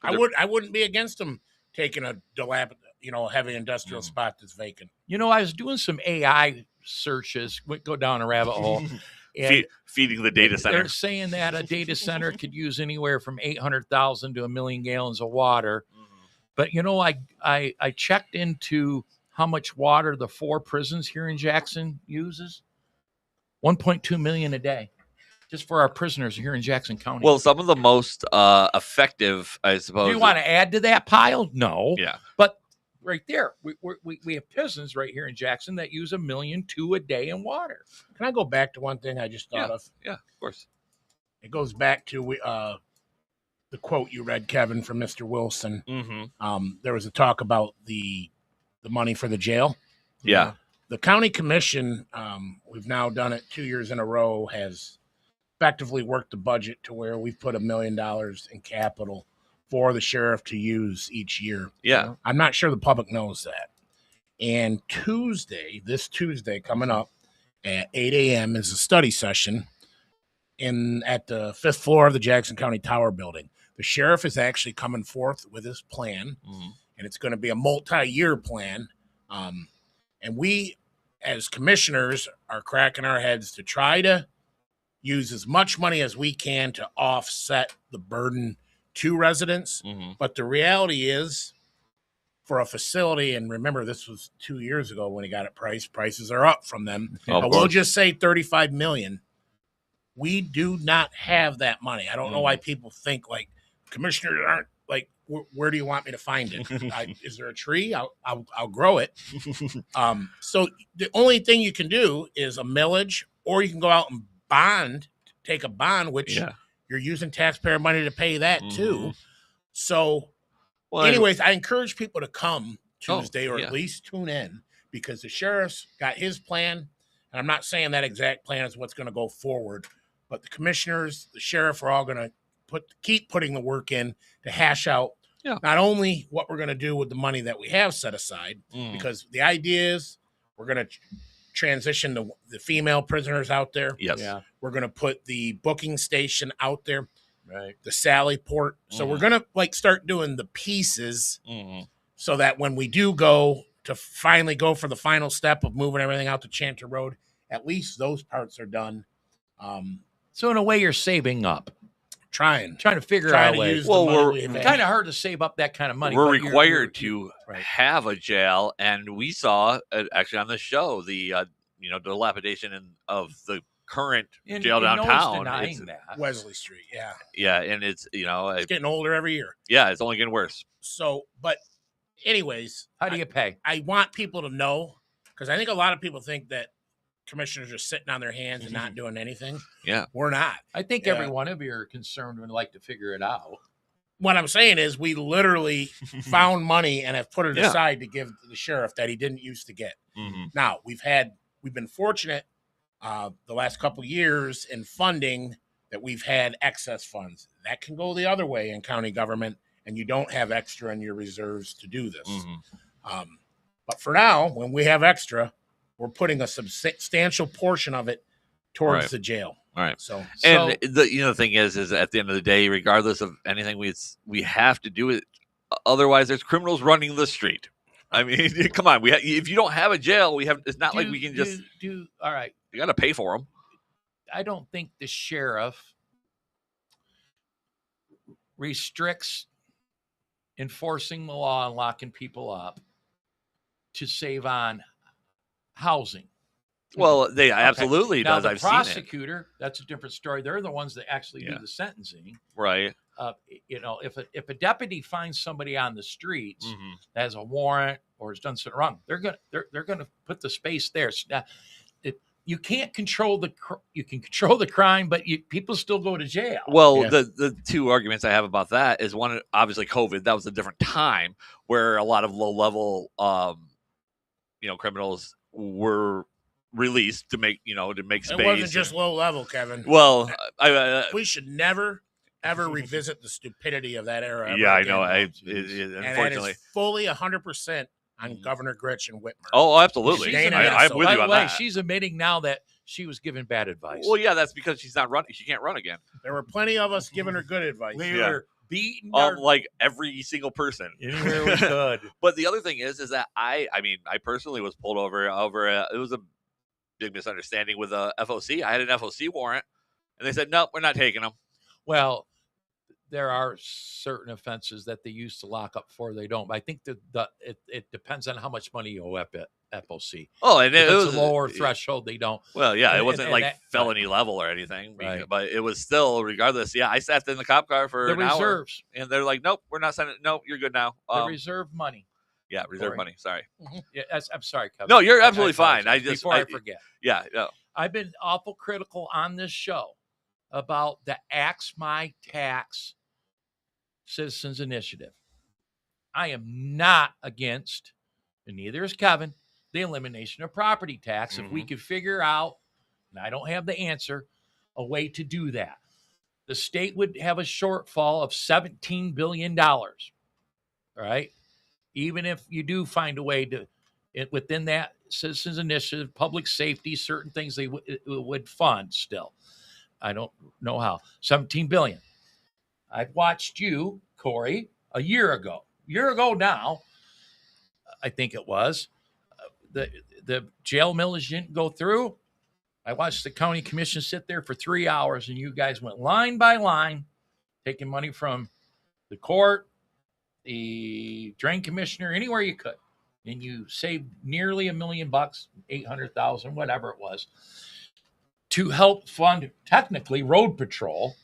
I wouldn't be against them taking a heavy industrial spot that's vacant. I was doing some AI searches, go down a rabbit hole. And Feeding the data center. they're saying that a data center could use anywhere from 800,000 to 1 million gallons of water. But I checked into how much water the 4 prisons here in Jackson uses. 1.2 million a day, just for our prisoners here in Jackson County. Well, some of the most effective, I suppose. do you want to add to that pile? No. Yeah. But right there, we have prisons right here in Jackson that use 1.2 million a day in water. Can I go back to one thing I just thought of? Yeah, of course. It goes back to the quote you read, Kevin, from Mr. Wilson. Mm-hmm. There was a talk about the money for the jail. Yeah. The county commission, we've now done it 2 years in a row, has effectively worked the budget to where we've put $1 million in capital for the sheriff to use each year. Yeah. I'm not sure the public knows that. And this Tuesday coming up at 8 a.m. is a study session at the 5th floor of the Jackson County Tower building. The sheriff is actually coming forth with his plan, and it's going to be a multi-year plan. And we, as commissioners, are cracking our heads to try to use as much money as we can to offset the burden to residents. But the reality is, for a facility, and remember, this was 2 years ago when he got it priced. Prices are up from them. Of But we'll course. just say $35 million. We do not have that money. I don't know why people think like commissioners aren't like. Where do you want me to find it? Is there a tree? I'll grow it. So the only thing you can do is a millage, or you can go out and take a bond, which you're using taxpayer money to pay that too. So, anyways, I encourage people to come Tuesday or at least tune in, because the sheriff's got his plan, and I'm not saying that exact plan is what's going to go forward, but the commissioners, the sheriff, are all going to keep putting the work in to hash out not only what we're going to do with the money that we have set aside, because the idea is we're going to transition the female prisoners out there. Yes. Yeah. We're going to put the booking station out there, Right. the Sally Port. So we're going to start doing the pieces so that when we do finally go for the final step of moving everything out to Chanter Road, at least those parts are done. So in a way, you're saving up. trying to figure out a to way. use Well, the money we're we've had. Kind of hard to save up that kind of money. We're but you're- required you're- to right. have a jail, and we saw actually on the show the dilapidation of the current And- jail and no one's downtown. denying that. Wesley Street. Yeah, Yeah, and it's it's getting older every year. it's only getting worse. So, but anyways, How do you pay? I want people to know, because I think a lot of people think that commissioners are sitting on their hands and not doing anything. Yeah. We're not. I think Yeah. every one of you are concerned and would like to figure it out. What I'm saying is we literally found money and have put it Yeah. aside to give to the sheriff that he didn't used to get. Mhm. Now, we've been fortunate the last couple of years in funding that we've had excess funds. That can go the other way in county government, and you don't have extra in your reserves to do this. Mhm. But for now, when we have extra, we're putting a substantial portion of it towards Right. the jail. All right. So And the thing is at the end of the day, regardless of anything, we have to do it. Otherwise, there's criminals running the street. I mean, come on. If you don't have a jail, it's not like we can just do. All right. you got to pay for them. I don't think the sheriff restricts enforcing the law and locking people up to save on housing. Well, they Okay. absolutely Now, does. the I've seen it. prosecutor, that's a different story. They're the ones that actually Yeah. do the sentencing. Right. If a deputy finds somebody on the streets Mhm. that has a warrant or has done something wrong, they're gonna put the space there. So now, you can't control you can control the crime, but people still go to jail. Well, Yeah. the two arguments I have about that is one, obviously COVID, that was a different time where a lot of low level, criminals were released to make space. it wasn't just low level, Kevin. Well, I We should never ever revisit the stupidity of that era. ever yeah, I again. know. And that Unfortunately. is fully 100% on Governor Gritch and Whitmer. Oh, absolutely. She's I'm with By you the on way, that. she's admitting now that she was given bad advice. Well, yeah, that's because she's not running. She can't run again. There were plenty of us giving her good advice. we yeah. were beating her Like every single person. anywhere we could. But the other thing is that I personally was pulled over. It was a big misunderstanding with a FOC. I had an FOC warrant, and they said, "Nope, we're not taking them." Well, there are certain offenses that they used to lock up for. They don't. But I think it depends on how much money you owe at FOC. Oh, and If it it's was a lower threshold, they don't. Well, yeah, it and- wasn't and like that- felony level or anything, Right. but it was still, regardless. Yeah, I sat in the cop car for The an hour, reserves, and they're like, "Nope, we're not sending. No, you're good now." the reserve money. Yeah, reserve Corey. money. Sorry. Yeah, I'm sorry, Kevin. No, you're I absolutely fine. apologize. Before I forget, Yeah, yeah. I've been awful critical on this show about the Axe My Tax Citizens Initiative. I am not against, and neither is Kevin, the elimination of property tax. If we could figure out, and I don't have the answer, a way to do that, the state would have a shortfall of $17 billion. Right? Even if you do find a way to, within that citizens initiative, public safety, certain things they would fund still. I don't know how. 17 billion. I've watched you, Corey, a year ago now, I think it was, the jail millage didn't go through. I watched the county commission sit there for 3 hours, and you guys went line by line, taking money from the court, the drain commissioner, anywhere you could. And you saved nearly $1 million, 800,000, whatever it was, to help fund technically road patrol,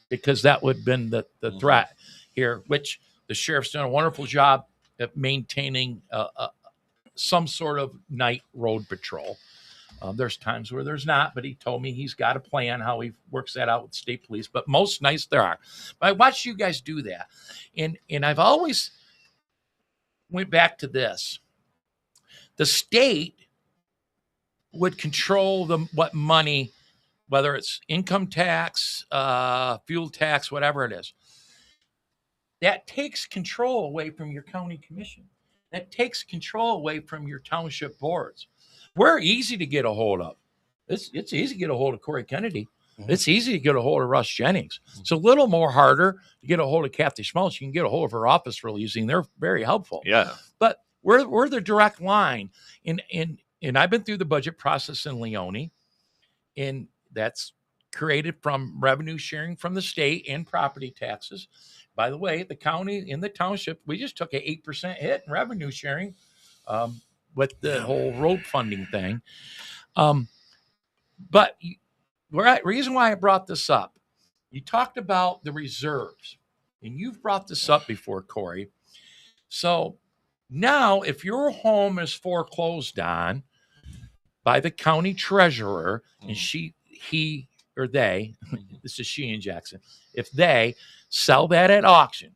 because that would have been the threat here, which the sheriff's done a wonderful job at maintaining some sort of night road patrol. There's times where there's not, but he told me he's got a plan how he works that out with state police. But most nights there are. But I watched you guys do that, and I've always went back to this: the state would control what money, whether it's income tax, fuel tax, whatever it is. That takes control away from your county commission. That takes control away from your township boards. We're easy to get a hold of. It's easy to get a hold of Corey Kennedy. It's easy to get a hold of Russ Jennings. It's a little more harder to get a hold of Kathy Schmaltz. You can get a hold of her office real easy, and they're very helpful. Yeah. But we're the direct line. And I've been through the budget process in Leone, and that's created from revenue sharing from the state and property taxes. By the way, the county in the township, we just took an 8% hit in revenue sharing with the whole road funding thing. But reason why I brought this up, you talked about the reserves, and you've brought this up before, Corey. So now, if your home is foreclosed on by the county treasurer, and he or they, this is she in Jackson, if they sell that at auction,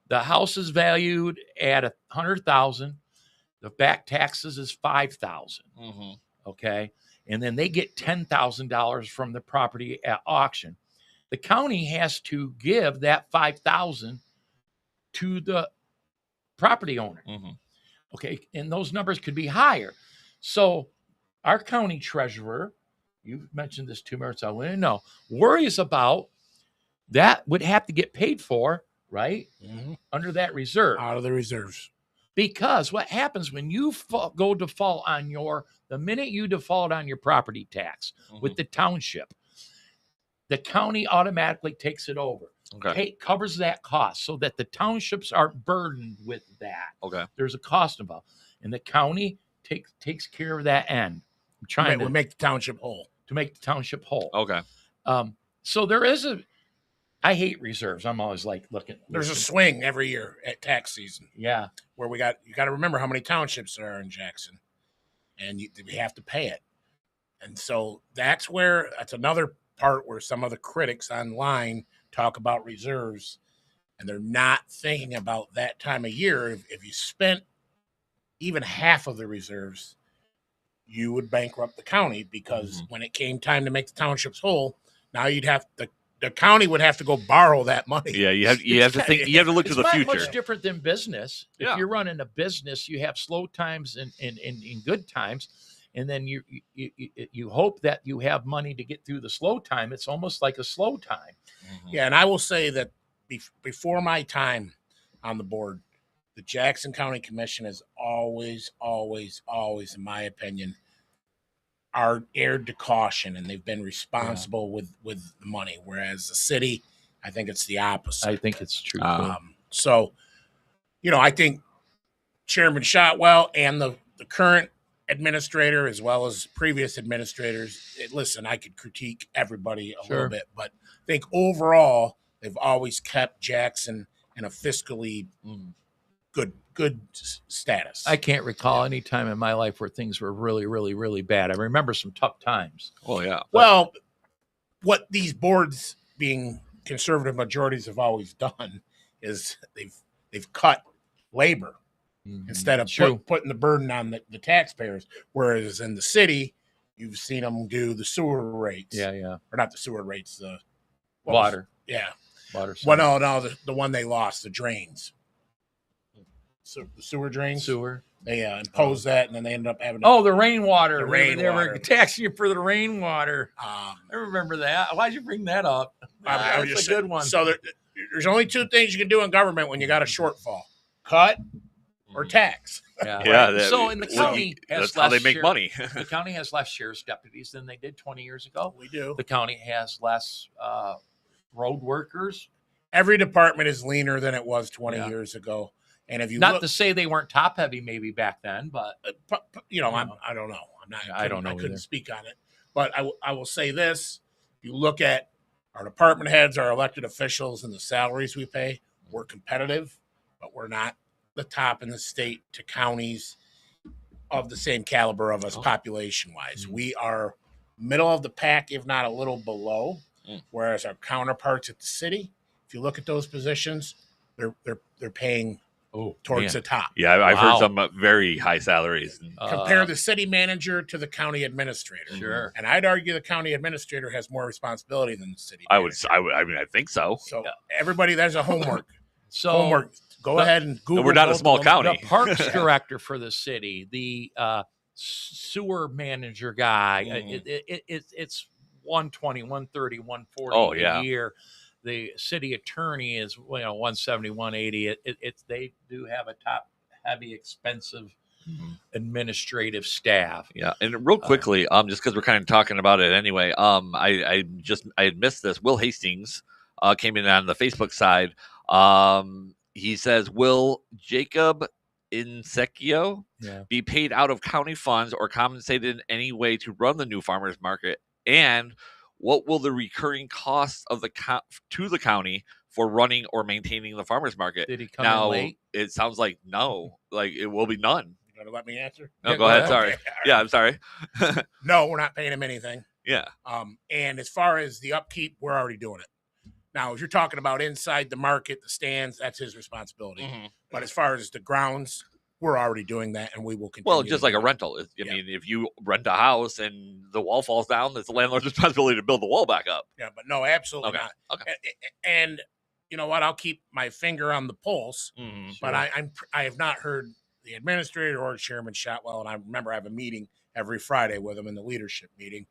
the house is valued at $100,000. The back taxes is $5,000. Okay, and then they get $10,000 from the property at auction. The county has to give that $5,000 to the property owner. Okay, and those numbers could be higher. So our county treasurer, you mentioned this 2 minutes ago, I know, worries about that would have to get paid for, right? Under that reserve. Out of the reserves. Because what happens when you go default on the minute you default on your property tax with the township, the county automatically takes it over. Covers that cost so that the townships aren't burdened with that. There's a cost involved. And the county takes care of that end. I'm trying to make the township whole. To make the township whole. So there is I hate reserves. I'm always like looking. There's a swing every year at tax season. Yeah. Where you got to remember how many townships there are in Jackson. And we have to pay it. And so that's another part where some of the critics online talk about reserves, and they're not thinking about that time of year. If you spent even half of the reserves, you would bankrupt the county, because when it came time to make the townships whole, now the county would have to go borrow that money. Yeah, you have to think. You have to look to the future. It's much different than business. Yeah. If you're running a business, you have slow times and good times, and then you hope that you have money to get through the slow time. It's almost like a slow time. Yeah, and I will say that before my time on the board, the Jackson County Commission has always, in my opinion, are erred to caution, and they've been responsible with the money. Whereas the city, I think it's the opposite. I think it's true. So, I think Chairman Shotwell and the current administrator, as well as previous administrators, listen, I could critique everybody a little bit, but I think overall they've always kept Jackson in a fiscally good status. I can't recall any time in my life where things were really, really, really bad. I remember some tough times. Oh yeah. Well, what these boards, being conservative majorities, have always done is they've cut labor instead of putting the burden on the taxpayers. Whereas in the city, you've seen them do the sewer rates. Or not the sewer rates, the water. Water. Well, no, the one they lost, the drains. So the sewer drains. They imposed that, and then they ended up having the rainwater. They were taxing you for the rainwater. I remember that. Why'd you bring that up? That's a good one. So there's only two things you can do in government when you got a shortfall: cut or tax. So in the county, that's how they make money. The county has less sheriff's deputies than they did 20 years ago. We do. The county has less road workers. Every department is leaner than it was 20 years ago. And if you to say they weren't top heavy maybe back then, but I don't know. I couldn't speak on it. But I will say this: if you look at our department heads, our elected officials, and the salaries we pay, we're competitive, but we're not the top in the state to counties of the same caliber of us population wise. We are middle of the pack, if not a little below. Whereas our counterparts at the city, if you look at those positions, they're paying towards the top. Yeah, I've heard some very high salaries. Compare the city manager to the county administrator. Sure. And I'd argue the county administrator has more responsibility than the city manager. I think so. So everybody, there's a homework. So Go ahead and Google. We're not a small county. The parks director for the city, the sewer manager guy, it's 120, 130, 140 a year. The city attorney is 170, 180. They do have a top heavy expensive administrative staff. Yeah, and real quickly, just because we're kind of talking about it anyway, I had missed this. Will Hastings came in on the Facebook side. He says, "Will Jacob Insecchio be paid out of county funds or compensated in any way to run the new farmers market? And what will the recurring costs of to the county for running or maintaining the farmers market?" Did he come Now, in late? it sounds like no, like it will be none. You gonna let me answer? No, Yeah, go ahead. go Sorry. Okay, all right. Yeah, I'm sorry. No, we're not paying him anything. Yeah. And as far as the upkeep, we're already doing it. Now, if you're talking about inside the market, the stands, that's his responsibility. Mhm. But as far as the grounds, we're already doing that, and we will continue. Well, just to like do a it. rental. I Yeah. mean, if you rent a house and the wall falls down, it's the landlord's responsibility to build the wall back up. Yeah, but no, absolutely Okay. not. Okay. And you know what? I'll keep my finger on the pulse. Mhm. But I have not heard the administrator or Chairman Shotwell, and I remember I have a meeting every Friday with him in the leadership meeting.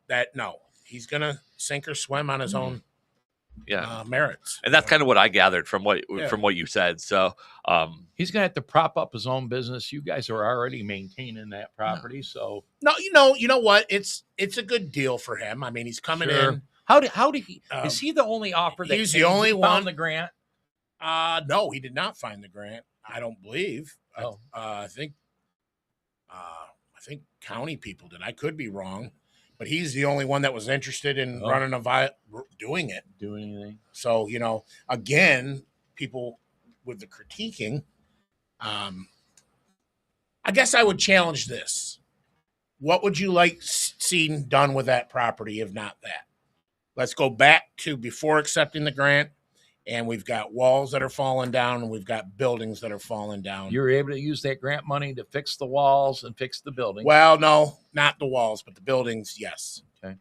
That no, he's gonna sink or swim on his own Yeah. merits. And that's kind of what I gathered from what Yeah. you said. So, He's going to have to prop up his own business. You guys are already maintaining that property, so No, you know what? It's a good deal for him. I mean, he's coming Sure. in. How did he? Um, Is he the only offer that he's the came? only He found one. the grant? No, he did not find the grant. I don't believe. Oh. I think county people did. I could be wrong, but he's the only one that was interested in Oh. running doing it. Do anything? So, again, people with the critiquing, I guess I would challenge this. What would you like seen done with that property, if not that? Let's go back to before accepting the grant, and we've got walls that are falling down, and we've got buildings that are falling down. You were able to use that grant money to fix the walls and fix the building. Well, no, not the walls, but the buildings, yes. Okay.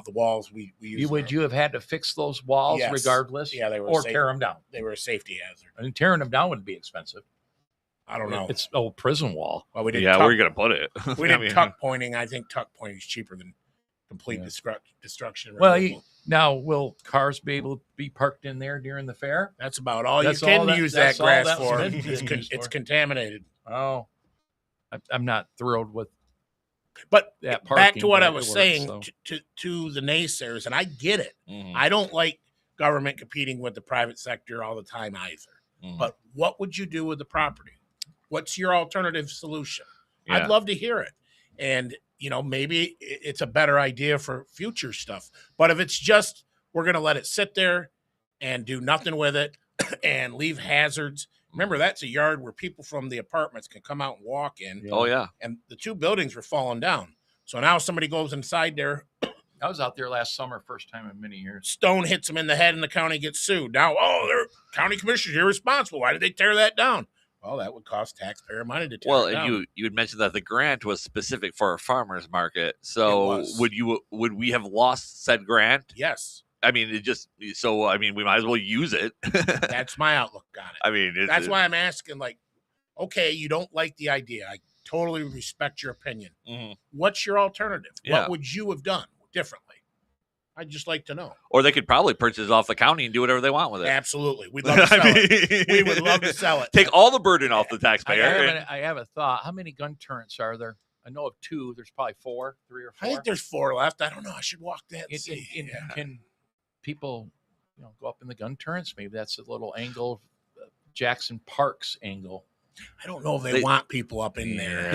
The walls, we use. Would you have had to fix those walls Yes. regardless? Yeah, they were or safe. tear them down. They were a safety hazard. I mean, tearing them down would be expensive. I don't know. It's old prison wall. Well, we did. yeah, where are you going to put it? We I did mean, tuck pointing. I think tuck pointing is cheaper than complete Yeah. destruction. Well, removal. now will cars be able to be parked in there during the fair? That's about all That's you can all that- use that that's all grass that for. was meant to be used It's for. contaminated. Oh, I'm not thrilled with But that back parking, to what but I it was works, saying so. to the naysayers, and I get it. mhm, I don't like government competing with the private sector all the time either. mhm. But what would you do with the property? What's your alternative solution? Yeah. I'd love to hear it. And, maybe it's a better idea for future stuff. But if it's just we're going to let it sit there and do nothing with it and leave hazards. Remember, that's a yard where people from the apartments can come out and walk in. Yeah. Oh yeah. And the two buildings were falling down. So now somebody goes inside there, I was out there last summer, first time in many years. stone hits them in the head, and the county gets sued. Now, they're county commissioners irresponsible. Why did they tear that down? Well, that would cost taxpayer money to tear Well, it and down. you had mentioned that the grant was specific for a farmer's market. So was. would we have lost said grant? Yes, I mean, we might as well use it. that's my outlook on it. I mean, That's why I'm asking, okay, you don't like the idea. I totally respect your opinion. Mhm. What's your alternative? Yeah. What would you have done differently? I'd just like to know. Or they could probably purchase it off the county and do whatever they want with it. Absolutely. We'd love to sell it. We would love to sell it. Take all the burden off the I taxpayer. have a thought. How many gun turrets are there? I know of two. There's probably three or I four. think there's 4 left. I don't know. I should walk that and It- see. it- Yeah. Can people, go up in the gun turrets? Maybe that's a little angle, Jackson Park's angle. I don't know if they They- want people up in there.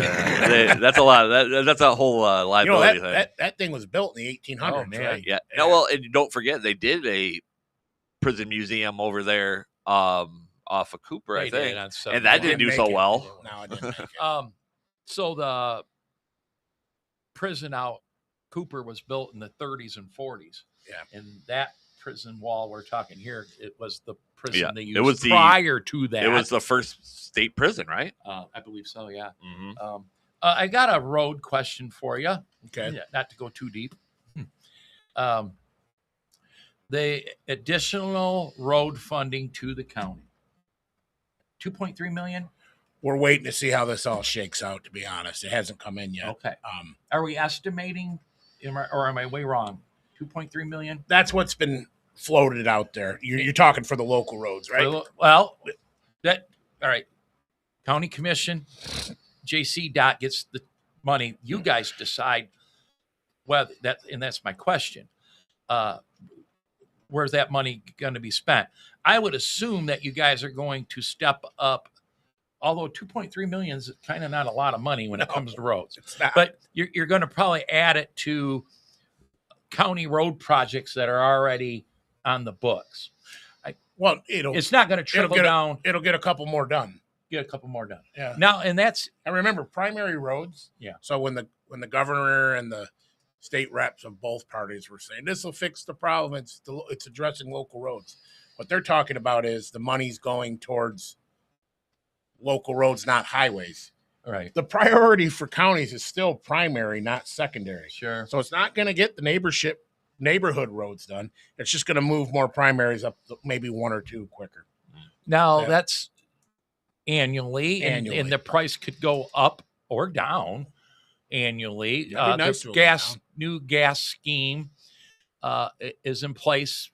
That's a lot. That's a whole liability thing. that thing was built in the 1800s, Oh, man. right? Yeah. No, well, and don't forget they did a prison museum over there off of Cooper, I They did think. on And that Didn't didn't do make so it. well. No, I didn't make it. So the prison out Cooper was built in the 30s and 40s. Yeah. And that prison wall we're talking here, it was the prison Yeah, they it used was the- prior to that. It was the first state prison, right? I believe so, yeah. Mm-hmm. I got a road question for you. Okay. Yeah, not to go too deep. The additional road funding to the county, 2.3 million. We're waiting to see how this all shakes out, to be honest. It hasn't come in yet. Okay. Are we estimating, or am I way wrong? 2.3 million. That's what's been floated out there. You're talking for the local roads, right? Well, all right. County commission JC Dot gets the money. You guys decide whether that, and that's my question. Where's that money going to be spent? I would assume that you guys are going to step up, although 2.3 million is kind of not a lot of money when it comes to roads, but you're going to probably add it to county road projects that are already on the books. Well, it's not going to trickle down. It'll get a couple more done. Get a couple more done. Yeah. Now, and that's, I remember primary roads. Yeah. So when the governor and the state reps of both parties were saying this will fix the problem, it's addressing local roads. What they're talking about is the money's going towards local roads, not highways. right. The priority for counties is still primary, not secondary. Sure. So it's not going to get the neighborhood roads done. It's just going to move more primaries up, maybe one or two quicker. Now that's annually. And the price could go up or down annually. Nice The new gas scheme is in place.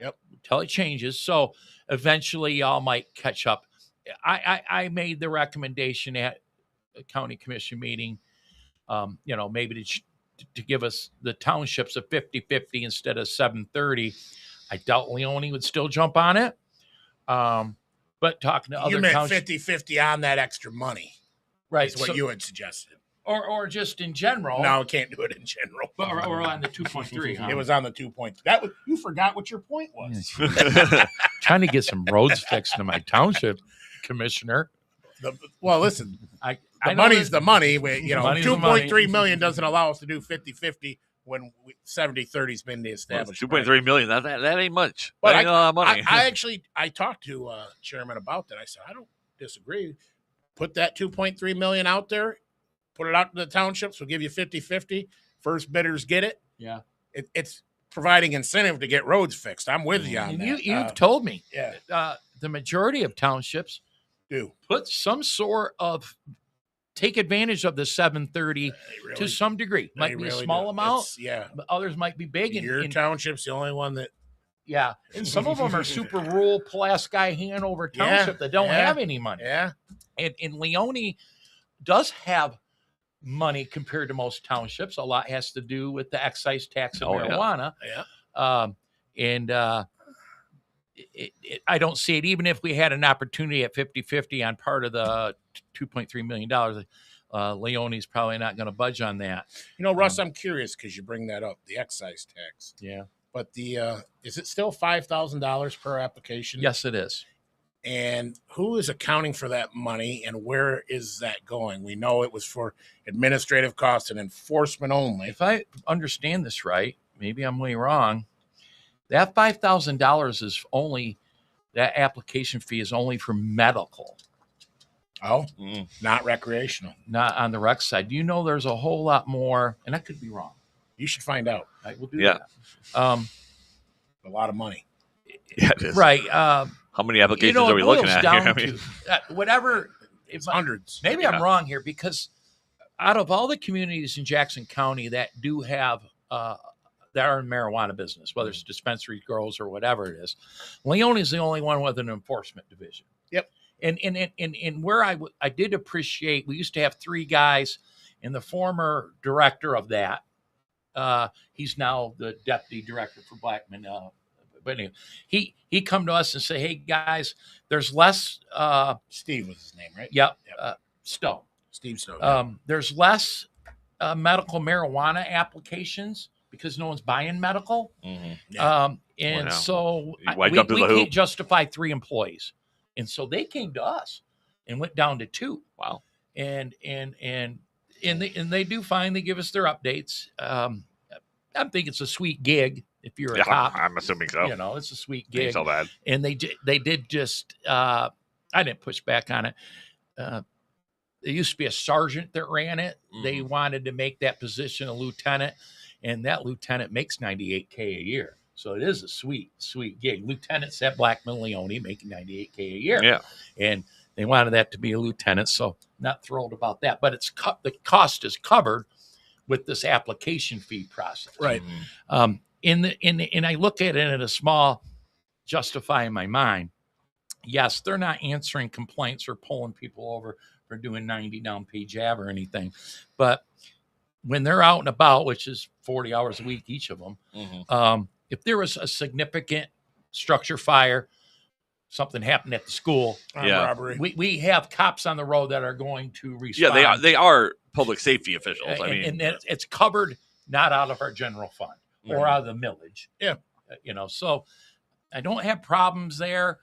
Yep. Until it changes. So eventually y'all might catch up. I made the recommendation at a county commission meeting, maybe to give us the townships a 50-50 instead of 730. I doubt Leone would still jump on it. But talking to other you meant townships, 50-50 on that extra money. right? Is what you had suggested. Or just in general. No, can't do it in general. Or on the 2.3. Huh? It was on the 2 point. You forgot what your point was. Trying to get some roads fixed to my township commissioner. Listen, the money's the money. Money's 2.3 million doesn't allow us to do 50-50 when 70-30's been the established. 2.3 million. That ain't much. But that ain't a lot of money. I talked to chairman about that. I said, I don't disagree. Put that 2.3 million out there. Put it out to the townships. We'll give you 50-50. First bidders get it. Yeah. It's providing incentive to get roads fixed. I'm with you on that. You've told me. Yeah. The majority of townships do put some sort of take advantage of the 730 to some degree. Might be a small amount. But others might be big. Your township's the only one that. Yeah. And some of them are super rural, Pulaski, Hanover Township that don't have any money. Yeah. And Leone does have money compared to most townships. A lot has to do with the excise tax of marijuana. Yeah. I don't see it, even if we had an opportunity at 50-50 on part of the $2.3 million, Leone's probably not going to budge on that. Russ, I'm curious because you bring that up, the excise tax. Yeah. But is it still $5,000 per application? Yes, it is. And who is accounting for that money and where is that going? We know it was for administrative costs and enforcement only. If I understand this right, maybe I'm way wrong. That $5,000 is only, that application fee is only for medical. Oh, not recreational. Not on the rec side. Do you know there's a whole lot more, and I could be wrong. You should find out. I will do that. A lot of money. Yeah, it is. Right. How many applications are we looking at here? Whatever. It's hundreds. Maybe I'm wrong here because out of all the communities in Jackson County that do have, that are in marijuana business, whether it's dispensary grows or whatever it is, Leone is the only one with an enforcement division. Yep. And where I did appreciate, we used to have 3 guys, and the former director of that, he's now the deputy director for Blackman. But anyway, he come to us and say, "Hey guys, there's less." Steve was his name, right? Yep. Stone. Steve Stone. There's less medical marijuana applications because no one's buying medical. Mm-hmm. So we can't justify 3 employees. And so they came to us and went down to 2. Wow. And they do finally give us their updates. I think it's a sweet gig if you're a cop. I'm assuming so. It's a sweet gig. Ain't so bad. And they did just, I didn't push back on it. There used to be a sergeant that ran it. Mm-hmm. They wanted to make that position a lieutenant, and that lieutenant makes $98K a year. So it is a sweet, sweet gig. Lieutenants at Blackman Leone making $98K a year. Yeah. And they wanted that to be a lieutenant, so not thrilled about that. But the cost is covered with this application fee process. Right. And I look at it in a small justify in my mind. Yes, they're not answering complaints or pulling people over for doing 90 down pay jab or anything. But when they're out and about, which is 40 hours a week, each of them, if there was a significant structure fire, something happened at the school, Robbery. we have cops on the road that are going to respond. Yeah, they are public safety officials. I mean, and it's covered not out of our general fund or out of the millage. Yeah. So I don't have problems there.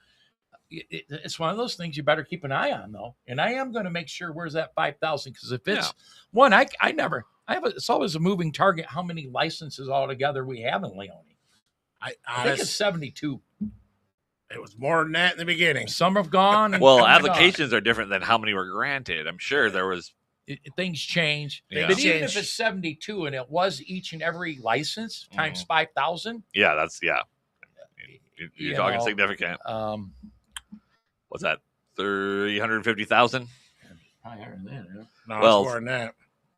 It's one of those things you better keep an eye on, though. And I am going to make sure where's that 5,000, because if it's one, it's always a moving target how many licenses altogether we have in Leone. I think it's 72. It was more than that in the beginning. Some have gone. Well, applications are different than how many were granted. I'm sure there was. Things change. Yeah. But even if it's 72 and it was each and every license times 5,000. Yeah, that's You're talking significant. What's that? 350,000? Probably higher than that. No, Well, it's more than that.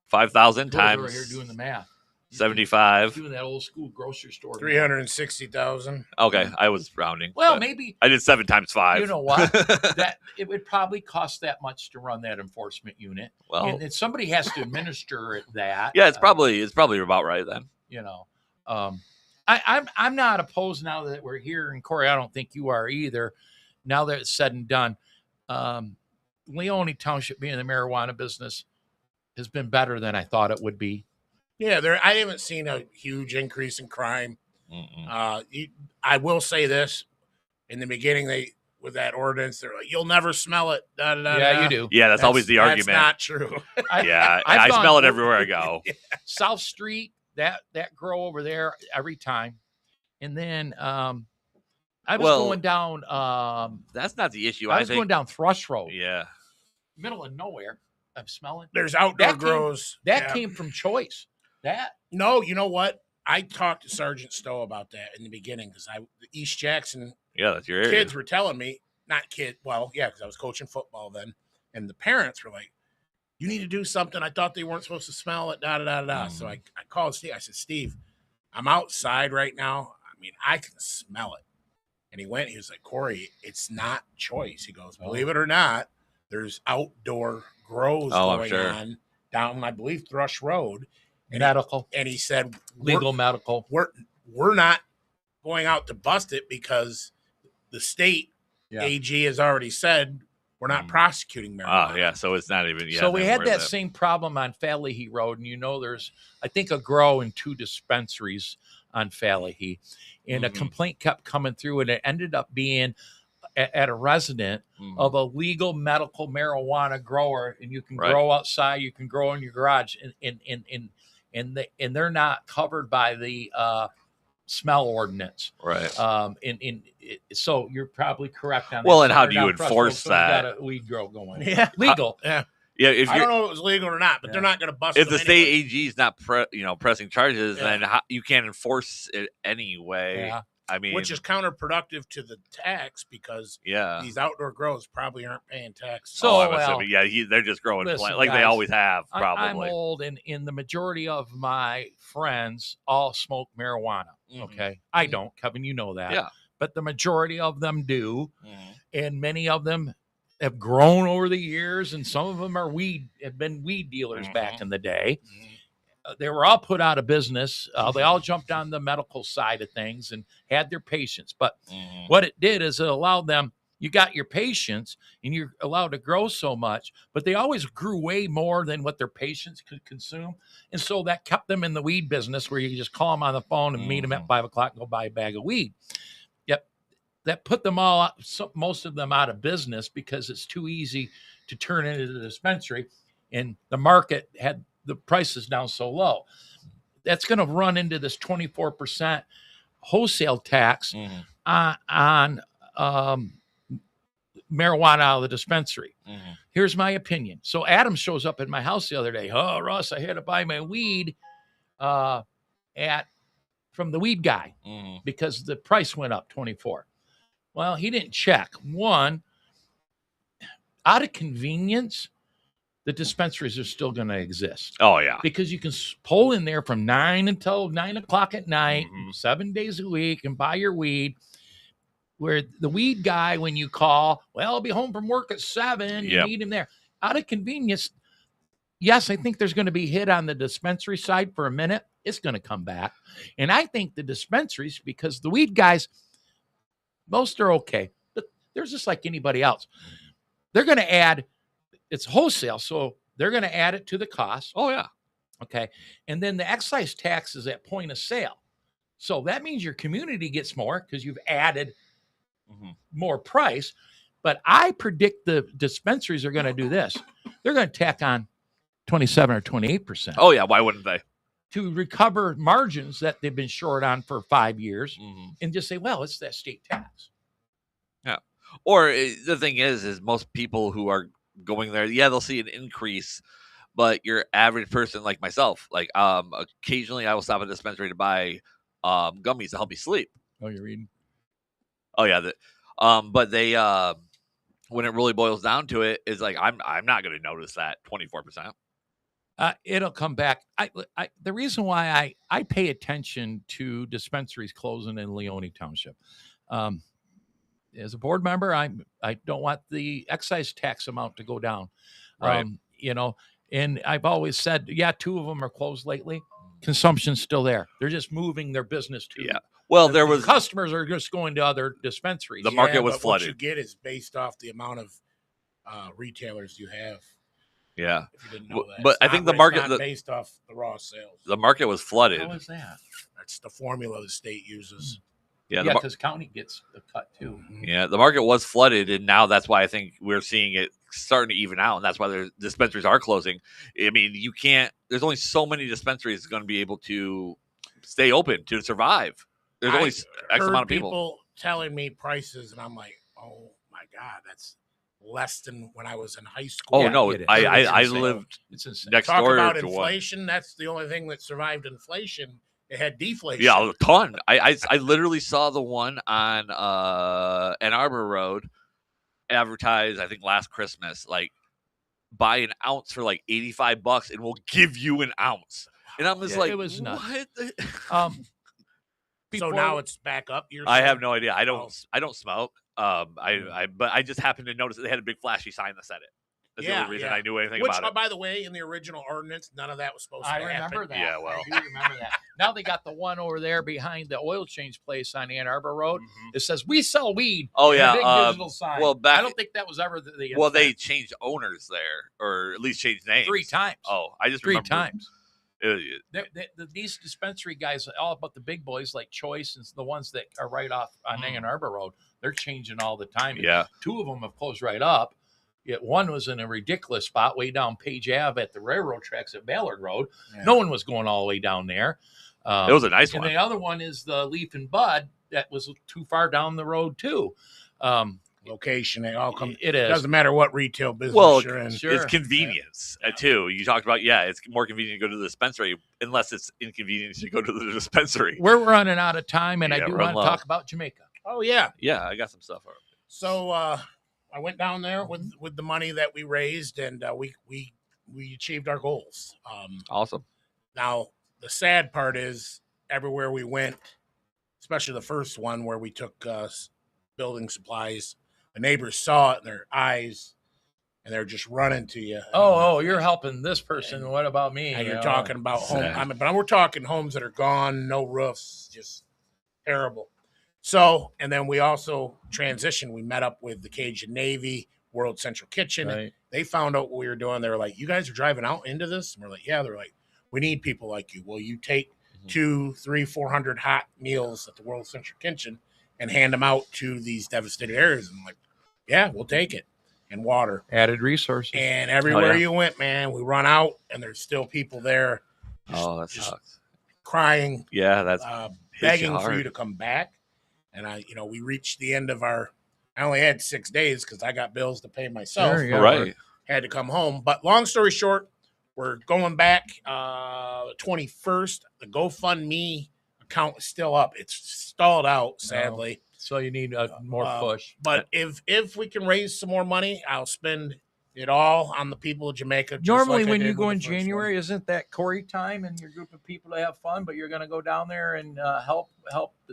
5,000 Over times here doing the math. 75. Doing that old school grocery store. 360,000. Okay, I was rounding. Well, but maybe I did 7 times 5. you know what? That it would probably cost that much to run that enforcement unit. Well, and somebody has to administer that. yeah, it's probably about right then. I'm not opposed now that we're here, and Corey, I don't think you are either. Now that it's said and done, Leone Township being in the marijuana business has been better than I thought it would be. Yeah, I haven't seen a huge increase in crime. I will say this: in the beginning, with that ordinance, they're like, "You'll never smell it." Da, da, da, Yeah, da. you do. Yeah, that's always the argument. That's not true. Yeah, I've I gone smell it through- everywhere I go. South Street, that grow over there every time, and then I was going down. That's not the issue. I was going down Thrush Road. Yeah. Middle of nowhere. I'm smelling. There's outdoor That came- grows. That came from choice. No, you know what? I talked to Sergeant Stowe about that in the beginning because the East Jackson Yeah, that's your area. kids were telling me, because I was coaching football then, and the parents were like, "You need to do something." I thought they weren't supposed to smell it. Da da da da. So I called Steve. I said, "Steve, I'm outside right now. I mean, I can smell it." And he went. He was like, "Corey, it's not choice." He goes, "Believe it or not, there's outdoor grows going on down, I believe, Thrush Road." And medical. And he said, legal medical. We're not going out to bust it because the state AG has already said we're not prosecuting marijuana." Oh, yeah. So it's not even. Yeah, So we had that same problem on Falahy Road. And there's, I think, a grow in 2 dispensaries on Falahy. And a complaint kept coming through, and it ended up being at a resident of a legal medical marijuana grower. And you can grow outside, you can grow in your garage, and they're not covered by the smell ordinance. Right. So you're probably correct on that. Well, and how They're do you not enforce so we got that? a weed grow going. Yeah. Legal. Yeah. Yeah, if I don't know if it was legal or not, but they're not going to bust if them the state anyway. AG is not pressing charges, then you can't enforce it anyway. Yeah. I mean, Which is counterproductive to the tax because these outdoor grows probably aren't paying tax. So, I'm assuming, they're just growing listen, like they guys, always have. Probably. I'm old, and the majority of my friends all smoke marijuana. Okay, I don't, Kevin. You know that. Yeah. But the majority of them do, and many of them have grown over the years, and some of them have been weed dealers back in the day. They were all put out of business. They all jumped on the medical side of things and had their patients. But what it did is it allowed them, you got your patients and you're allowed to grow so much, but they always grew way more than what their patients could consume. And so that kept them in the weed business where you just call them on the phone and meet them at 5 o'clock and go buy a bag of weed. Yep. That put them all out, most of them out of business because it's too easy to turn into the dispensary. And the market had the prices down so low. That's going to run into this 24% wholesale tax on marijuana out of the dispensary. Here's my opinion. So Adam shows up at my house the other day. "Oh, Russ, I had to buy my weed from the weed guy because the price went up 24. Well, he didn't check. One, out of convenience, the dispensaries are still going to exist. Oh, yeah. Because you can pull in there from 9 until 9 o'clock at night, 7 days a week, and buy your weed. Where the weed guy, when you call, "Well, I'll be home from work at 7, you need him there." out of convenience, yes, I think there's going to be hit on the dispensary side for a minute. It's going to come back. And I think the dispensaries, because the weed guys, most are okay, but they're just like anybody else. They're going to add, it's wholesale, so they're going to add it to the cost. Oh, yeah. Okay. And then the excise tax is at point of sale. So that means your community gets more because you've added more price. But I predict the dispensaries are going to do this. They're going to tack on 27 or 28%. Oh, yeah. Why wouldn't they? To recover margins that they've been short on for 5 years and just say, well, it's that state tax. Yeah. Or the thing is most people who are going there, yeah, they'll see an increase, but your average person like myself, like occasionally I will stop at a dispensary to buy gummies to help me sleep. Oh, you're reading? Oh, yeah. But they, when it really boils down to it, is like, I'm not going to notice that 24%. It'll come back. The reason why I pay attention to dispensaries closing in Leone Township, as a board member, I don't want the excise tax amount to go down. Right. And I've always said, yeah, 2 of them are closed lately. Consumption's still there. They're just moving their business to. Yeah. Well, there was customers are just going to other dispensaries. The market was flooded. What you get is based off the amount of retailers you have. Yeah. If you didn't know that. But I think the market based off the raw sales. The market was flooded. How is that? That's the formula the state uses. Yeah, because county gets a cut too. Yeah, the market was flooded, and now that's why I think we're seeing it starting to even out, and that's why the dispensaries are closing. I mean, you can't. There's only so many dispensaries going to be able to stay open to survive. There's only X amount of people telling me prices, and I'm like, oh my god, that's less than when I was in high school. Oh Yeah, no, it is. I It's insane. lived It's insane. next Talk door about to inflation. one. That's the only thing that survived inflation. It had deflation. Yeah, a ton. I literally saw the one on Ann Arbor Road advertised, I think last Christmas, like buy an ounce for like $85 and we'll give you an ounce. And I'm just like, it was nuts. What? So now it's back up. I have no idea. I don't smoke. But I just happened to notice that they had a big flashy sign that said it. That's the only reason I knew anything about it. By the way, in the original ordinance, none of that was supposed to happen. I remember that. Yeah, well. I do remember that. Now they got the one over there behind the oil change place on Ann Arbor Road. It says, "We sell weed." Oh, and yeah, a big digital sign. well, I don't think that was ever the well, they changed owners there, or at least changed names 3 times. Oh, I just 3 remember times. These dispensary guys, all about the big boys like Choice and the ones that are right off on Ann Arbor Road, they're changing all the time. Yeah. 2 of them have closed right up. Yet one was in a ridiculous spot way down Page Ave at the railroad tracks at Ballard Road. Yeah. No one was going all the way down there. It was a nice one. And the other one is the Leaf and Bud that was too far down the road too. Location, they all come. It is. Doesn't matter what retail business you're in. It's convenience too. You talked about it's more convenient to go to the dispensary unless it's inconvenient to go to the dispensary. We're running out of time, and I do want to talk about Jamaica. Oh yeah, I got some stuff. So I went down there with the money that we raised, and we achieved our goals. Awesome. Now the sad part is everywhere we went, especially the first one where we took building supplies. The neighbors saw it in their eyes, and they're just running to you. Oh, you're helping this person. And what about me? And you're talking about home. But we're talking homes that are gone, no roofs, just terrible. So, and then we also transitioned. We met up with the Cajun Navy, World Central Kitchen. Right. They found out what we were doing. They were like, "You guys are driving out into this?" And we're like, "Yeah." They're like, "We need people like you. Will you take 200, 300, 400 hot meals at the World Central Kitchen and hand them out to these devastated areas?" And I'm like, "Yeah, we'll take it." And water. Added resources. And everywhere you went, man, we run out and there's still people there. That sucks. Crying. Yeah, that's begging for you to come back. And we reached the end of I only had 6 days because I got bills to pay myself. Right. Had to come home. But long story short, we're going back 21st. The GoFundMe account is still up. It's stalled out, sadly. So you need more push. But if we can raise some more money, I'll spend it all on the people of Jamaica. Normally, when you go in January, isn't that Corey time and your group of people to have fun? But you're going to go down there and help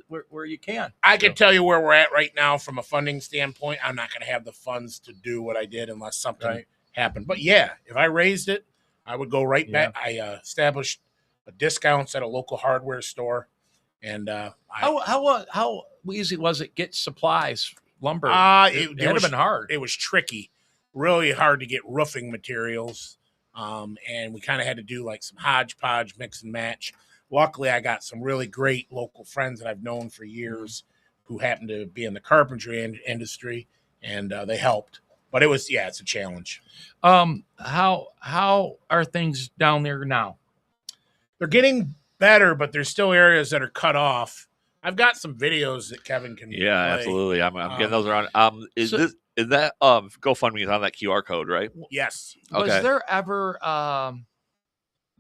where you can. I can tell you where we're at right now from a funding standpoint. I'm not going to have the funds to do what I did unless something happen. But yeah, if I raised it, I would go right back. I established discounts at a local hardware store, and How easy was it get supplies, lumber? it had was been hard. It was tricky, really hard to get roofing materials, and we kind of had to do like some hodgepodge, mix and match. Luckily, I got some really great local friends that I've known for years who happen to be in the carpentry industry, and they helped. But it's a challenge. How are things down there now? They're getting better, but there's still areas that are cut off. I've got some videos that Kevin can play. Absolutely. I'm getting those around. Is that GoFundMe is on that QR code, right? Yes. Was Okay. there ever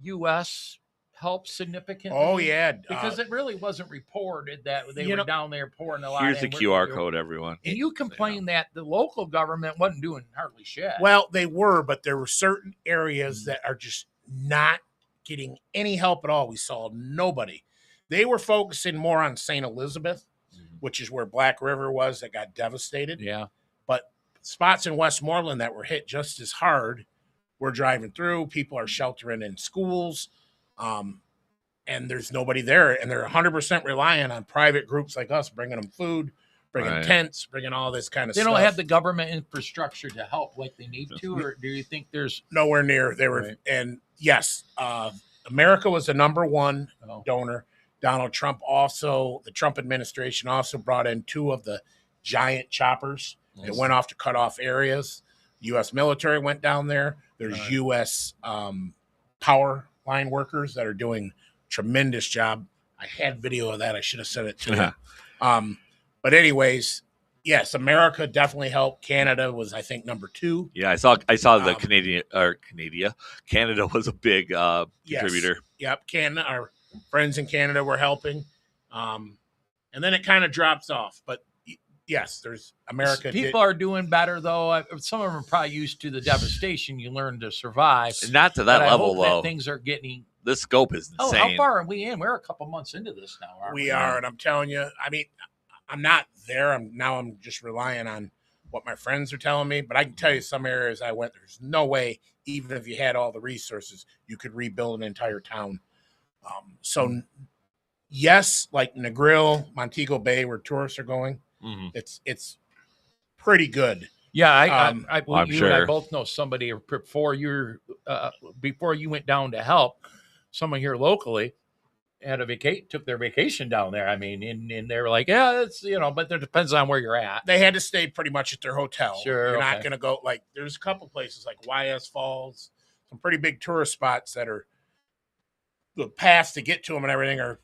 U.S. help significantly? Oh yeah, because it really wasn't reported that they were down there pouring a lot. Here's the QR code, everyone. And you complained that the local government wasn't doing hardly shit. Well, they were, but there were certain areas that are just not getting any help at all. We saw nobody. They were focusing more on St. Elizabeth, which is where Black River was that got devastated. Yeah. But spots in Westmoreland that were hit just as hard, we're driving through. People are sheltering in schools, and there's nobody there. And they're 100% reliant on private groups like us bringing them food, bringing tents, bringing all this kind of stuff. They don't have the government infrastructure to help like they need to, or do you think there's nowhere near? They were, and yes, America was the number one donor. Donald Trump the Trump administration also brought in 2 of the giant choppers that went off to cut off areas. The U.S. military went down there. There's U.S. Power line workers that are doing a tremendous job. I had video of that. I should have sent it to you. But anyways, yes, America definitely helped. Canada was, I think, number 2. Yeah, I saw the Canada was a big contributor. Yep, Canada. Our friends in Canada were helping, and then it kind of drops off. But yes, there's America. People are doing better though. Some of them are probably used to the devastation. You learn to survive. Not to that level though. though. Things are getting. The scope is insane. How far are we in? We're a couple months into this now. Aren't we? We are, and I'm telling you. I mean, I'm not there. I'm just relying on what my friends are telling me. But I can tell you, some areas I went, there's no way, even if you had all the resources, you could rebuild an entire town. So yes, like Negril, Montego Bay, where tourists are going, it's pretty good. Yeah, I'm you sure. and I both know somebody before you went down to help. Someone here locally had took their vacation down there. I mean, and they were like, yeah, it's but it depends on where you're at. They had to stay pretty much at their hotel. Sure, you're not going to go there's a couple places like YS Falls, some pretty big tourist spots that are. The paths to get to them and everything are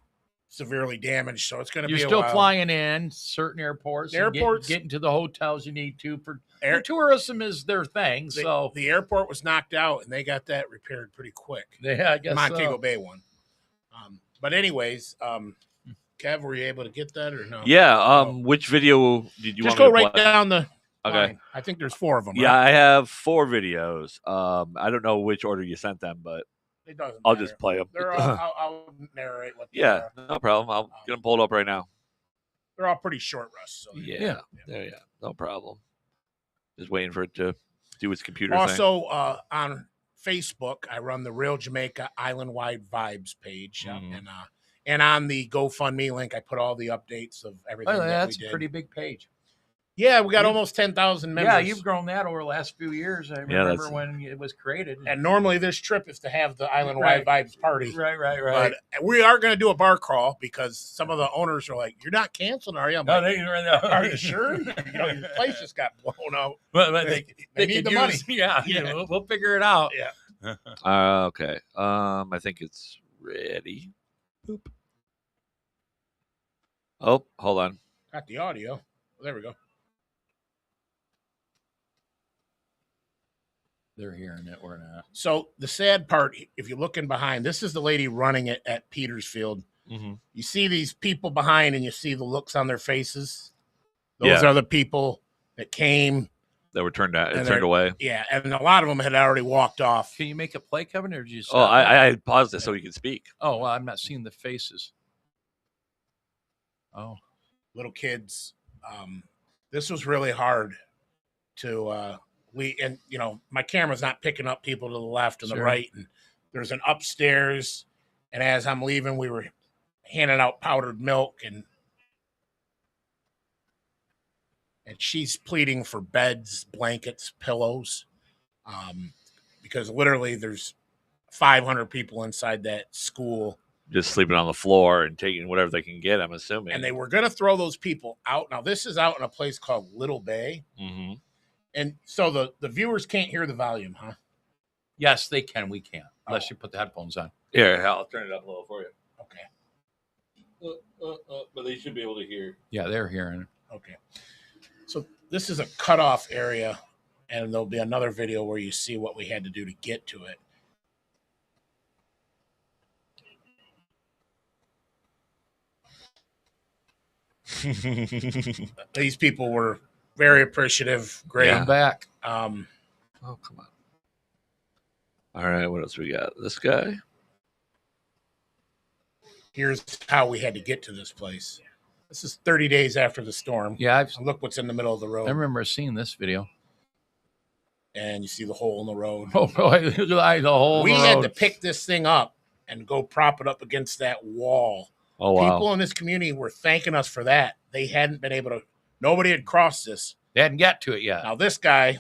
severely damaged, so it's going to be. You're still flying in certain airports. Getting to the hotels you need to. For tourism is their thing. So the airport was knocked out, and they got that repaired pretty quick. Yeah, I guess Montego Bay one. But anyways, Kev, were you able to get that or no? Yeah. Which video did you just want go me to right play? down the. Okay. Line. I think there's 4 of them. Yeah, right? I have 4 videos. I don't know which order you sent them, but. It doesn't I'll matter. just play them. I'll narrate what they Yeah, are. no problem. I'll get them pulled up right now. They're all pretty short, Russ. So Yeah, no problem. Just waiting for it to do its computer also, on Facebook, I run the Real Jamaica Island-Wide Vibes page. And on the GoFundMe link, I put all the updates of everything that we that's did. a pretty big page. Yeah, we got almost 10,000 members. Yeah, you've grown that over the last few years. I remember when it was created. And normally this trip is to have the Island-Wide Vibes party. Right. But we are going to do a bar crawl because some of the owners are like, "You're not canceling, are you?" I'm like, "Are you sure? Your place just got blown out." But they need the money. Yeah, we'll figure it out. Yeah. Okay. I think it's ready. Boop. Oh, hold on. Got the audio. Well, there we go. They're hearing it. We're not. So the sad part, if you're looking behind, this is the lady running it at Petersfield. You see these people behind, and you see the looks on their faces. Those are the people that came. That were turned away. Yeah, and a lot of them had already walked off. Can you make it play, Kevin, or did you? I paused it so we could speak. Oh, well, I'm not seeing the faces. Oh, little kids. This was really hard to my camera's not picking up people to the left and the Sure. right. And there's an upstairs. And as I'm leaving, we were handing out powdered milk and she's pleading for beds, blankets, pillows. Because literally there's 500 people inside that school. Just sleeping on the floor and taking whatever they can get, I'm assuming. And they were going to throw those people out. Now, this is out in a place called Little Bay. Mm-hmm. And so the viewers can't hear the volume, huh? Yes, they can. We can't. Unless you put the headphones on. Here, I'll turn it up a little for you. Okay. But they should be able to hear. Yeah, they're hearing it. Okay. So this is a cutoff area, and there'll be another video where you see what we had to do to get to it. These people were very appreciative. Great. Yeah. Come back. Oh, come on. All right, what else we got? This guy. Here's how we had to get to this place. This is 30 days after the storm. Yeah, And look what's in the middle of the road. I remember seeing this video. And you see the hole in the road. Oh, boy, the whole We road. had to pick this thing up and go prop it up against that wall. Oh, wow. People in this community were thanking us for that. They hadn't been able to, nobody had crossed this. They hadn't got to it yet. Now, this guy,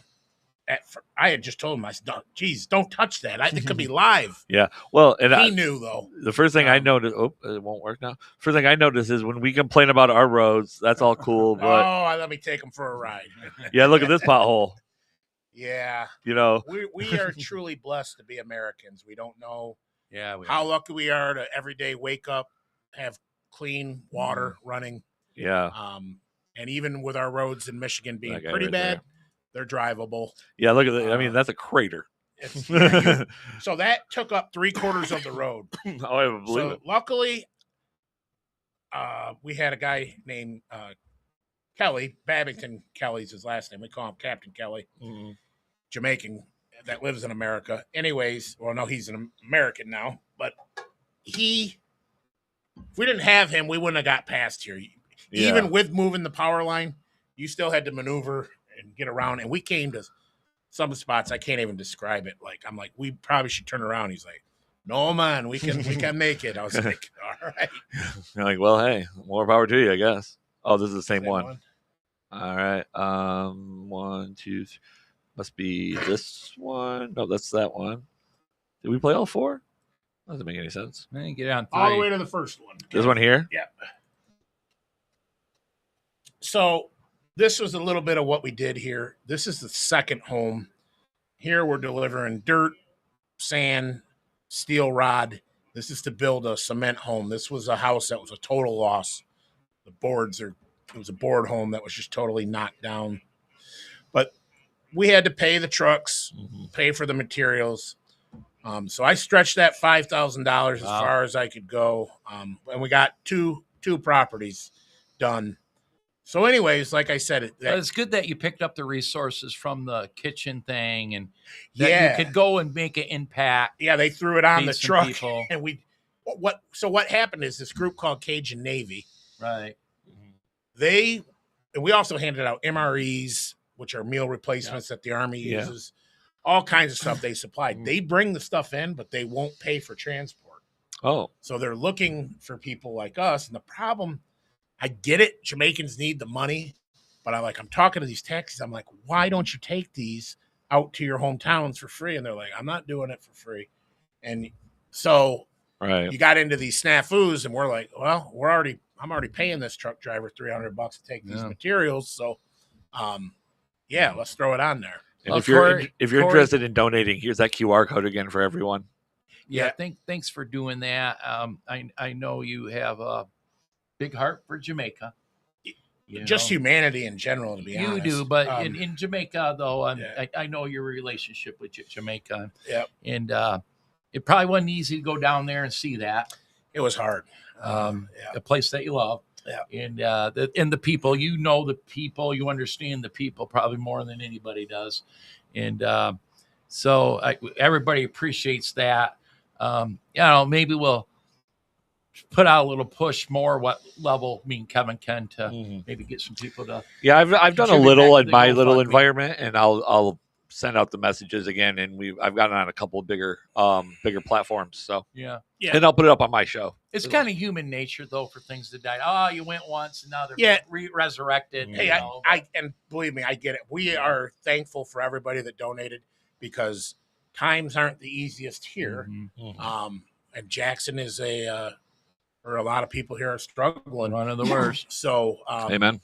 I had just told him, I said, geez, don't touch that. It could be live. Yeah. Well, and He knew, though. the first thing I noticed, it won't work now. First thing I noticed is when we complain about our roads, that's all cool. But Let me take him for a ride. yeah, look at this pothole. Yeah. You know, We are truly blessed to be Americans. We don't know Yeah, how lucky we are to every day wake up, have clean water running. yeah. And even with our roads in Michigan being That guy pretty right bad, they're drivable. Yeah, look at that. I mean, that's a crater. So that took up 3/4 of the road. Oh, I would believe So it. luckily, we had a guy named Kelly, Babington Kelly's his last name. We call him Captain Kelly, Jamaican that lives in America. Anyways, well, no, he's an American now, but if we didn't have him, we wouldn't have got past here. Yeah. Even with moving the power line, you still had to maneuver and get around. And we came to some spots I can't even describe it. Like I'm like, we probably should turn around. He's like, no man, we can make it. I was like, all right. You're like, well, hey, more power to you, I guess. Oh, this is the same Same one. All right. 1, 2, 3. Must be this one. No, that's that one. Did we play all 4? Doesn't make any sense. I didn't get on 3. All the way to the first one. This one here? Yeah. So this was a little bit of what we did here. This is the second home. Here we're delivering dirt, sand, steel rod. This is to build a cement home. This was a house that was a total loss. It was a board home that was just totally knocked down. But we had to pay the trucks, pay for the materials. So I stretched that $5,000 as far as I could go. And we got two properties done. So anyways, like I said, But it's good that you picked up the resources from the kitchen thing and that you could go and make an impact. Yeah, they threw it on the Feed some truck. people. And what happened is this group called Cajun Navy, Right. we also handed out MREs, which are meal replacements that the Army uses, all kinds of stuff they supplied. They bring the stuff in, but they won't pay for transport. Oh. So they're looking for people like us. And the problem, I get it. Jamaicans need the money, but I'm talking to these taxis. I'm like, why don't you take these out to your hometowns for free? And they're like, I'm not doing it for free. And so Right. you got into these snafus and we're like, well, I'm already paying this truck driver $300 to take these materials. So, let's throw it on there. And Well, if you're Corey- interested in donating, here's that QR code again for everyone. Yeah. Thanks for doing that. I know you have a big heart for Jamaica. Just humanity in general, to be honest. You do, but in Jamaica, though, Yeah. I know your relationship with Jamaica. Yep. And it probably wasn't easy to go down there and see that. It was hard. A place that you love. Yeah. And the people, the people, you understand the people probably more than anybody does. And so everybody appreciates that. Maybe we'll put out a little push more what level me and Kevin can to maybe get some people to Yeah, I've done a contribute little back in to the my little GoFundMe. environment, and I'll send out the messages again, and I've gotten on a couple of bigger platforms. So Yeah. and I'll put it up on my show. It's kind of human nature, though, for things to die. Oh, you went once, and now they're resurrected. Hey, and believe me, I get it. We are thankful for everybody that donated because times aren't the easiest here. And Jackson is or a lot of people here are struggling. One of the worst. So, Amen.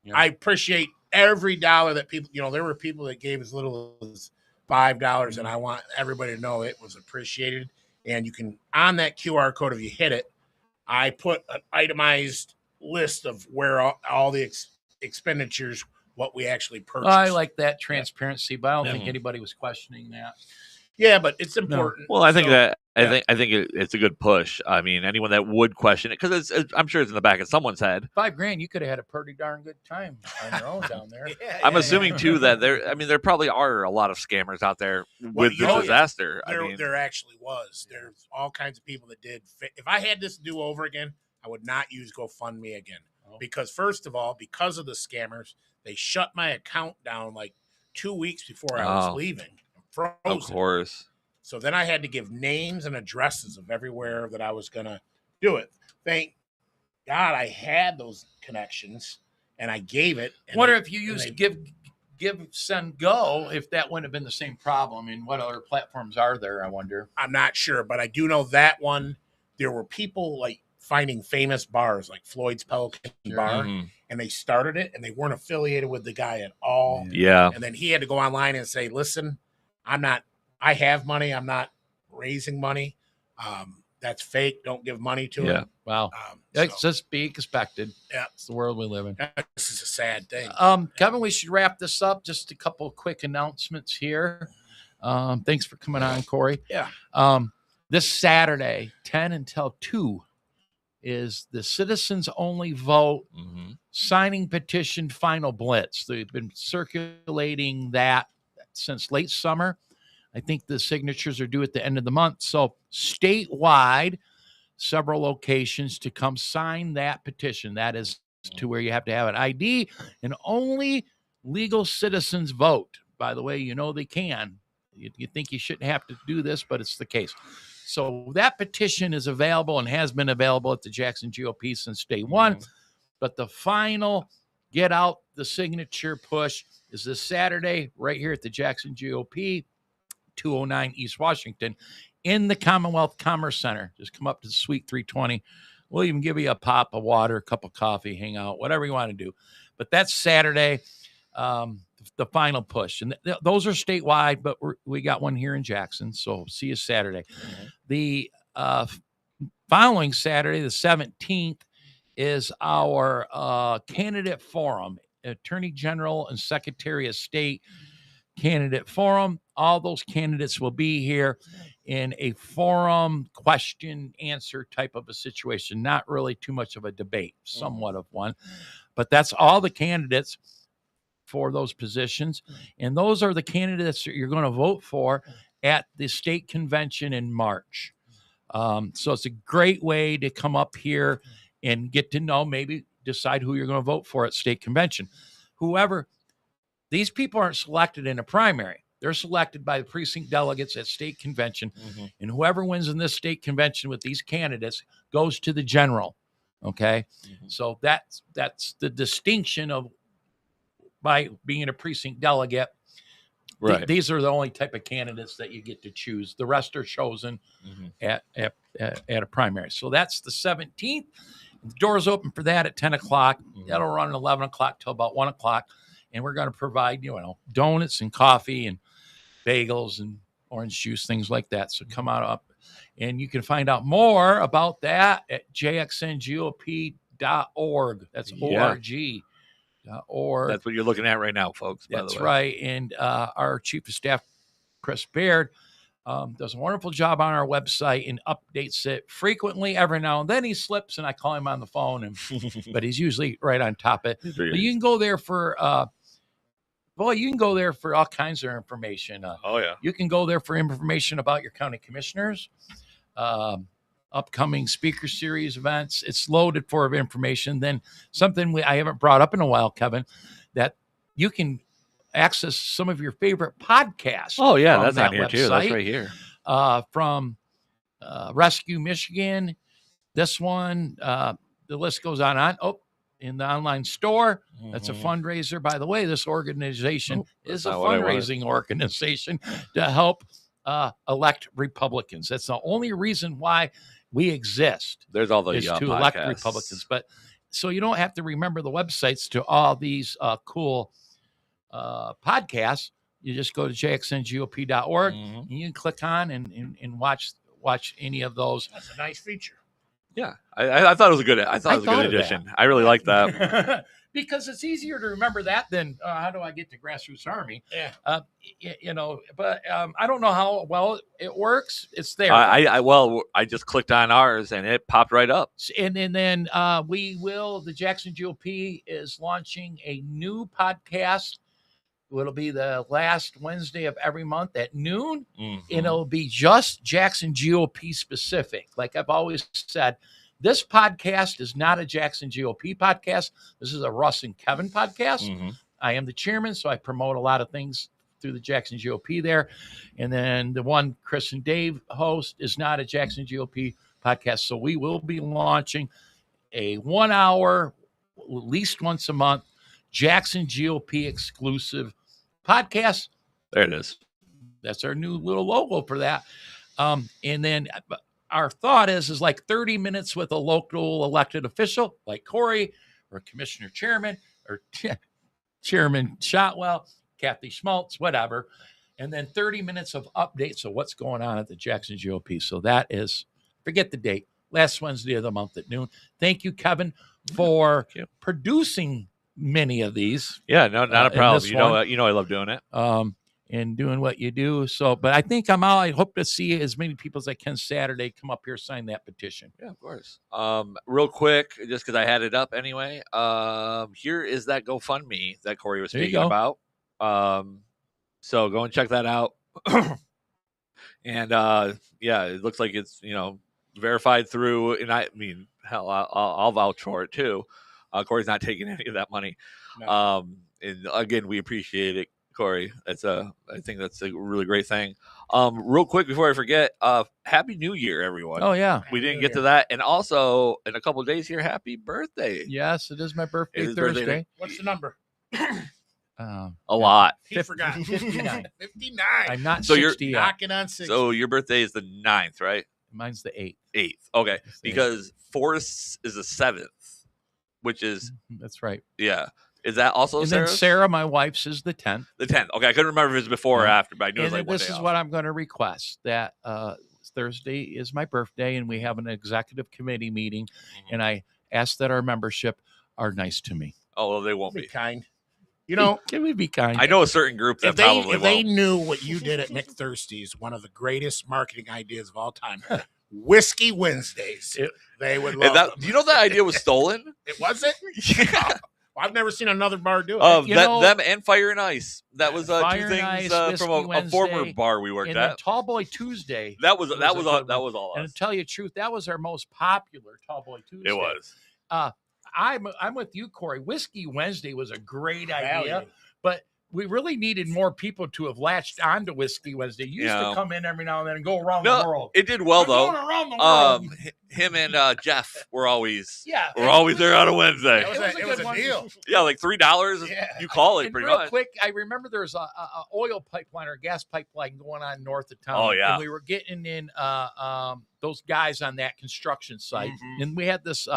Yeah. I appreciate every dollar that people, there were people that gave as little as $5, and I want everybody to know it was appreciated. And you can, on that QR code, if you hit it, I put an itemized list of where all the expenditures, what we actually purchased. I like that transparency, but I don't think anybody was questioning that. Yeah, but it's important. Well, I think it's a good push. I mean, anyone that would question it, because I'm sure it's in the back of someone's head. $5,000, you could have had a pretty darn good time on your own down there. I'm assuming too that there probably are a lot of scammers out there with the disaster. There actually was. There's all kinds of people that did. If I had this do over again, I would not use GoFundMe again because first of all, because of the scammers, they shut my account down like 2 weeks before I was leaving. Frozen. Of course. So then I had to give names and addresses of everywhere that I was going to do it. Thank God I had those connections and I gave it. Wonder if you used give, send, go, if that wouldn't have been the same problem. And what other platforms are there, I wonder? I'm not sure, but I do know that one, there were people like finding famous bars like Floyd's Pelican Bar, and they started it and they weren't affiliated with the guy at all. Yeah. And then he had to go online and say, listen, I have money. I'm not raising money. That's fake. Don't give money to him. Wow. It's just be expected. Yeah. It's the world we live in. This is a sad thing. Kevin, we should wrap this up. Just a couple of quick announcements here. Thanks for coming on, Corey. Yeah. This Saturday, 10 until 2, is the citizens only vote signing petition final blitz. They've been circulating that since late summer. I think the signatures are due at the end of the month. So statewide, several locations to come sign that petition. That is to where you have to have an ID, and only legal citizens vote. By the way, they can. You think you shouldn't have to do this, but it's the case. So that petition is available and has been available at the Jackson GOP since day one. But the final get out the signature push is this Saturday right here at the Jackson GOP, 209 East Washington, in the Commonwealth Commerce Center. Just come up to the Suite 320. We'll even give you a pop of water, a cup of coffee, hang out, whatever you want to do. But that's Saturday, the final push. And those are statewide, but we got one here in Jackson. So see you Saturday. The following Saturday, the 17th, is our candidate forum, Attorney General and Secretary of State candidate forum. All those candidates will be here in a forum question answer type of a situation. Not really too much of a debate, somewhat of one, but that's all the candidates for those positions. And those are the candidates that you're going to vote for at the state convention in March. So it's a great way to come up here and get to know, maybe decide who you're going to vote for at state convention. These people aren't selected in a primary. They're selected by the precinct delegates at state convention. And whoever wins in this state convention with these candidates goes to the general. Okay. So that's the distinction of by being a precinct delegate. Right. These are the only type of candidates that you get to choose. The rest are chosen at a primary. So that's the 17th. The doors open for that at 10 o'clock. That'll run at 11 o'clock till about 1 o'clock. And we're going to provide, donuts and coffee and bagels and orange juice, things like that. So come on up. And you can find out more about that at jxngop.org. That's org.org. That's what you're looking at right now, folks. That's right. And our Chief of Staff, Chris Baird, does a wonderful job on our website and updates it frequently. Every now and then he slips, and I call him on the phone, but he's usually right on top of it. But you can go there for all kinds of information. You can go there for information about your county commissioners, upcoming speaker series events. It's loaded full of information. Then something I haven't brought up in a while, Kevin, that you can access some of your favorite podcasts. Oh yeah, from that's that on here too. That's website. right here. From Rescue Michigan. This one, the list goes on. Oh, in the online store. That's a fundraiser. By the way, this organization is a not what I wanted. fundraising organization to help elect Republicans. That's the only reason why we exist. There's all the is to podcasts. elect Republicans. But so you don't have to remember the websites to all these cool podcasts. You just go to jxngop.org and you can click on and watch any of those. That's a nice feature. Yeah, I thought it was a good. I thought it was a good addition. I really like that. Because it's easier to remember that than how do I get to Grassroots Army? Yeah. But I don't know how well it works. It's there. I just clicked on ours and it popped right up. And then the Jackson GOP is launching a new podcast. It'll be the last Wednesday of every month at noon, and it'll be just Jackson GOP specific. Like I've always said, this podcast is not a Jackson GOP podcast. This is a Russ and Kevin podcast. I am the chairman, so I promote a lot of things through the Jackson GOP there. And then the one Chris and Dave host is not a Jackson GOP podcast. So we will be launching a 1 hour, at least once a month, Jackson GOP exclusive podcast. There it is. That's our new little logo for that. And then our thought is like 30 minutes with a local elected official like Corey or Commissioner Chairman or Chairman Shotwell, Kathy Schmaltz, whatever. And then 30 minutes of updates of what's going on at the Jackson GOP. So that is, forget the date, last Wednesday of the month at noon. Thank you, Kevin, for producing many of these. Yeah, no, not a problem. You know, I love doing it. And doing what you do. So, but I think I'm out. I hope to see as many people as I can Saturday come up here, sign that petition. Yeah, of course. Real quick, just because I had it up anyway. Here is that GoFundMe that Corey was speaking about. So go and check that out. And yeah, it looks like it's verified through. And I mean, hell, I'll vouch for it too. Corey's not taking any of that money. No. And again, we appreciate it, Corey. I think that's a really great thing. Real quick before I forget, Happy New Year, everyone. Oh yeah. We didn't get to that. And also in a couple of days here, happy birthday. Yes, it is my birthday Thursday. What's the number? A lot. He forgot. 59. 59. I'm not so 60 you're yet. knocking on 60. So your birthday is the 9th, right? Mine's the 8th. 8th. Okay. It's the Because 4th is the 7th, which is that's right. Yeah. Is that also and Sarah's? Then Sarah, my wife's, is the 10th. The 10th. Okay, I couldn't remember if it was before or after, but I knew it was like one this day is off. what I'm going to request, that Thursday is my birthday, and we have an executive committee meeting, and I ask that our membership are nice to me. Oh, well, they won't Be be. kind. You know, can we be kind? I know a certain group that if they knew what you did at Nick Thirsty's, one of the greatest marketing ideas of all time, Whiskey Wednesdays, they would love them. Do you know that idea was stolen? It wasn't? Yeah. Well, I've never seen another bar do it. Them and Fire and Ice. That was Fire two and things Ice, from a former bar we worked and at. then Tall Boy Tuesday. That was all. And to tell you the truth, that was our most popular Tall Boy Tuesday. It was. I'm with you, Corey. Whiskey Wednesday was a great idea, Value. but we really needed more people to have latched onto Whiskey Wednesday. You used to come in every now and then and go around the world. It did well though. Going around the world. Him and Jeff were always there on a Wednesday. It was a deal. Yeah, like $3. Yeah. You call it pretty real much. Quick, I remember there was a oil pipeline or gas pipeline going on north of town. Oh yeah, and we were getting in those guys on that construction site, and we had this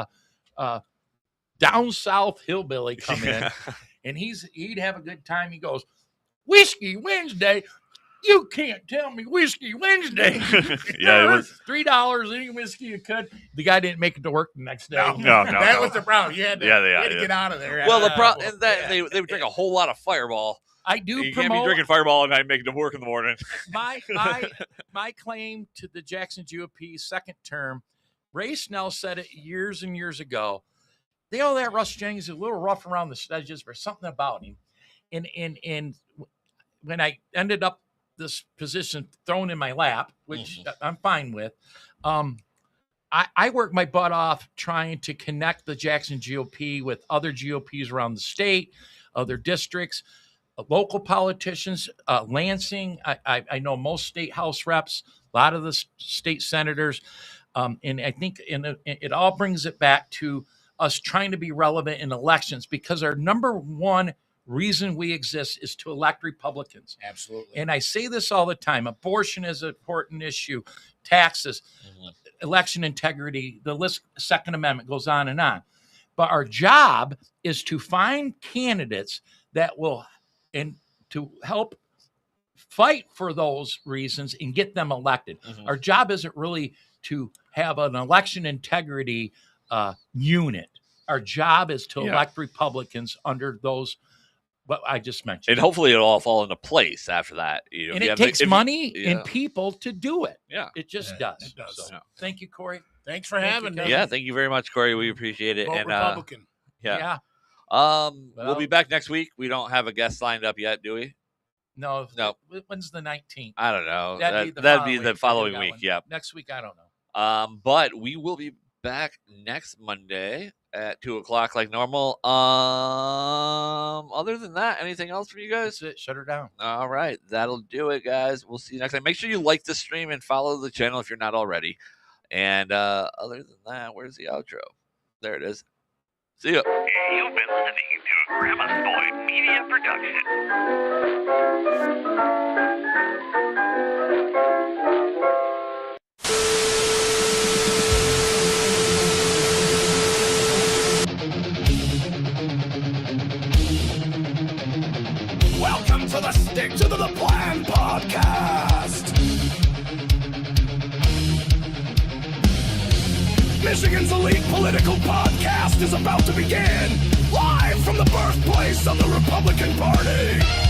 down south hillbilly come in. And he'd have a good time. He goes, Whiskey Wednesday? You can't tell me Whiskey Wednesday. Yeah, it was $3 any whiskey you could. The guy didn't make it to work the next day. No. That was the problem. You had to, get out of there. Well, the problem is that they would drink a whole lot of Fireball. I do you promote. Can't be drinking Fireball and night, making it to work in the morning. My claim to the Jackson GOP second term, Ray Snell said it years and years ago. They all that Russ Jennings is a little rough around the edges, but something about him. And when I ended up this position thrown in my lap, which I'm fine with, I worked my butt off trying to connect the Jackson GOP with other GOPs around the state, other districts. local politicians, Lansing. I know most state house reps, a lot of the state senators, and I think it all brings it back to us trying to be relevant in elections, because our number one reason we exist is to elect Republicans. Absolutely. And I say this all the time: abortion is an important issue, taxes, election integrity, the list, Second Amendment goes on and on. But our job is to find candidates that will, and to help fight for those reasons and get them elected. Our job isn't really to have an election integrity unit. Our job is to elect Republicans under those what I just mentioned. And hopefully it'll all fall into place after that. You know, and it takes money and people to do it. Yeah. It just does. It does. So, thank you, Corey. Thanks for having me. Yeah, thank you very much, Corey. We appreciate it. Vote And Republican. Yeah. We'll be back next week. We don't have a guest lined up yet, do we? No. No. When's the 19th? I don't know. That'd be the following week. Yeah. Next week, I don't know. But we will be back next Monday at 2:00 like normal. Other than that, anything else for you guys? That's it. Shut her down. All right, that'll do it, guys. We'll see you next time. Make sure you like the stream and follow the channel if you're not already. And other than that, where's the outro? There it is. See ya. You've been listening to a Grandma's Boy Media Production. Welcome to the Stick to the Plan podcast. Michigan's elite political podcast is about to begin, live from the birthplace of the Republican Party.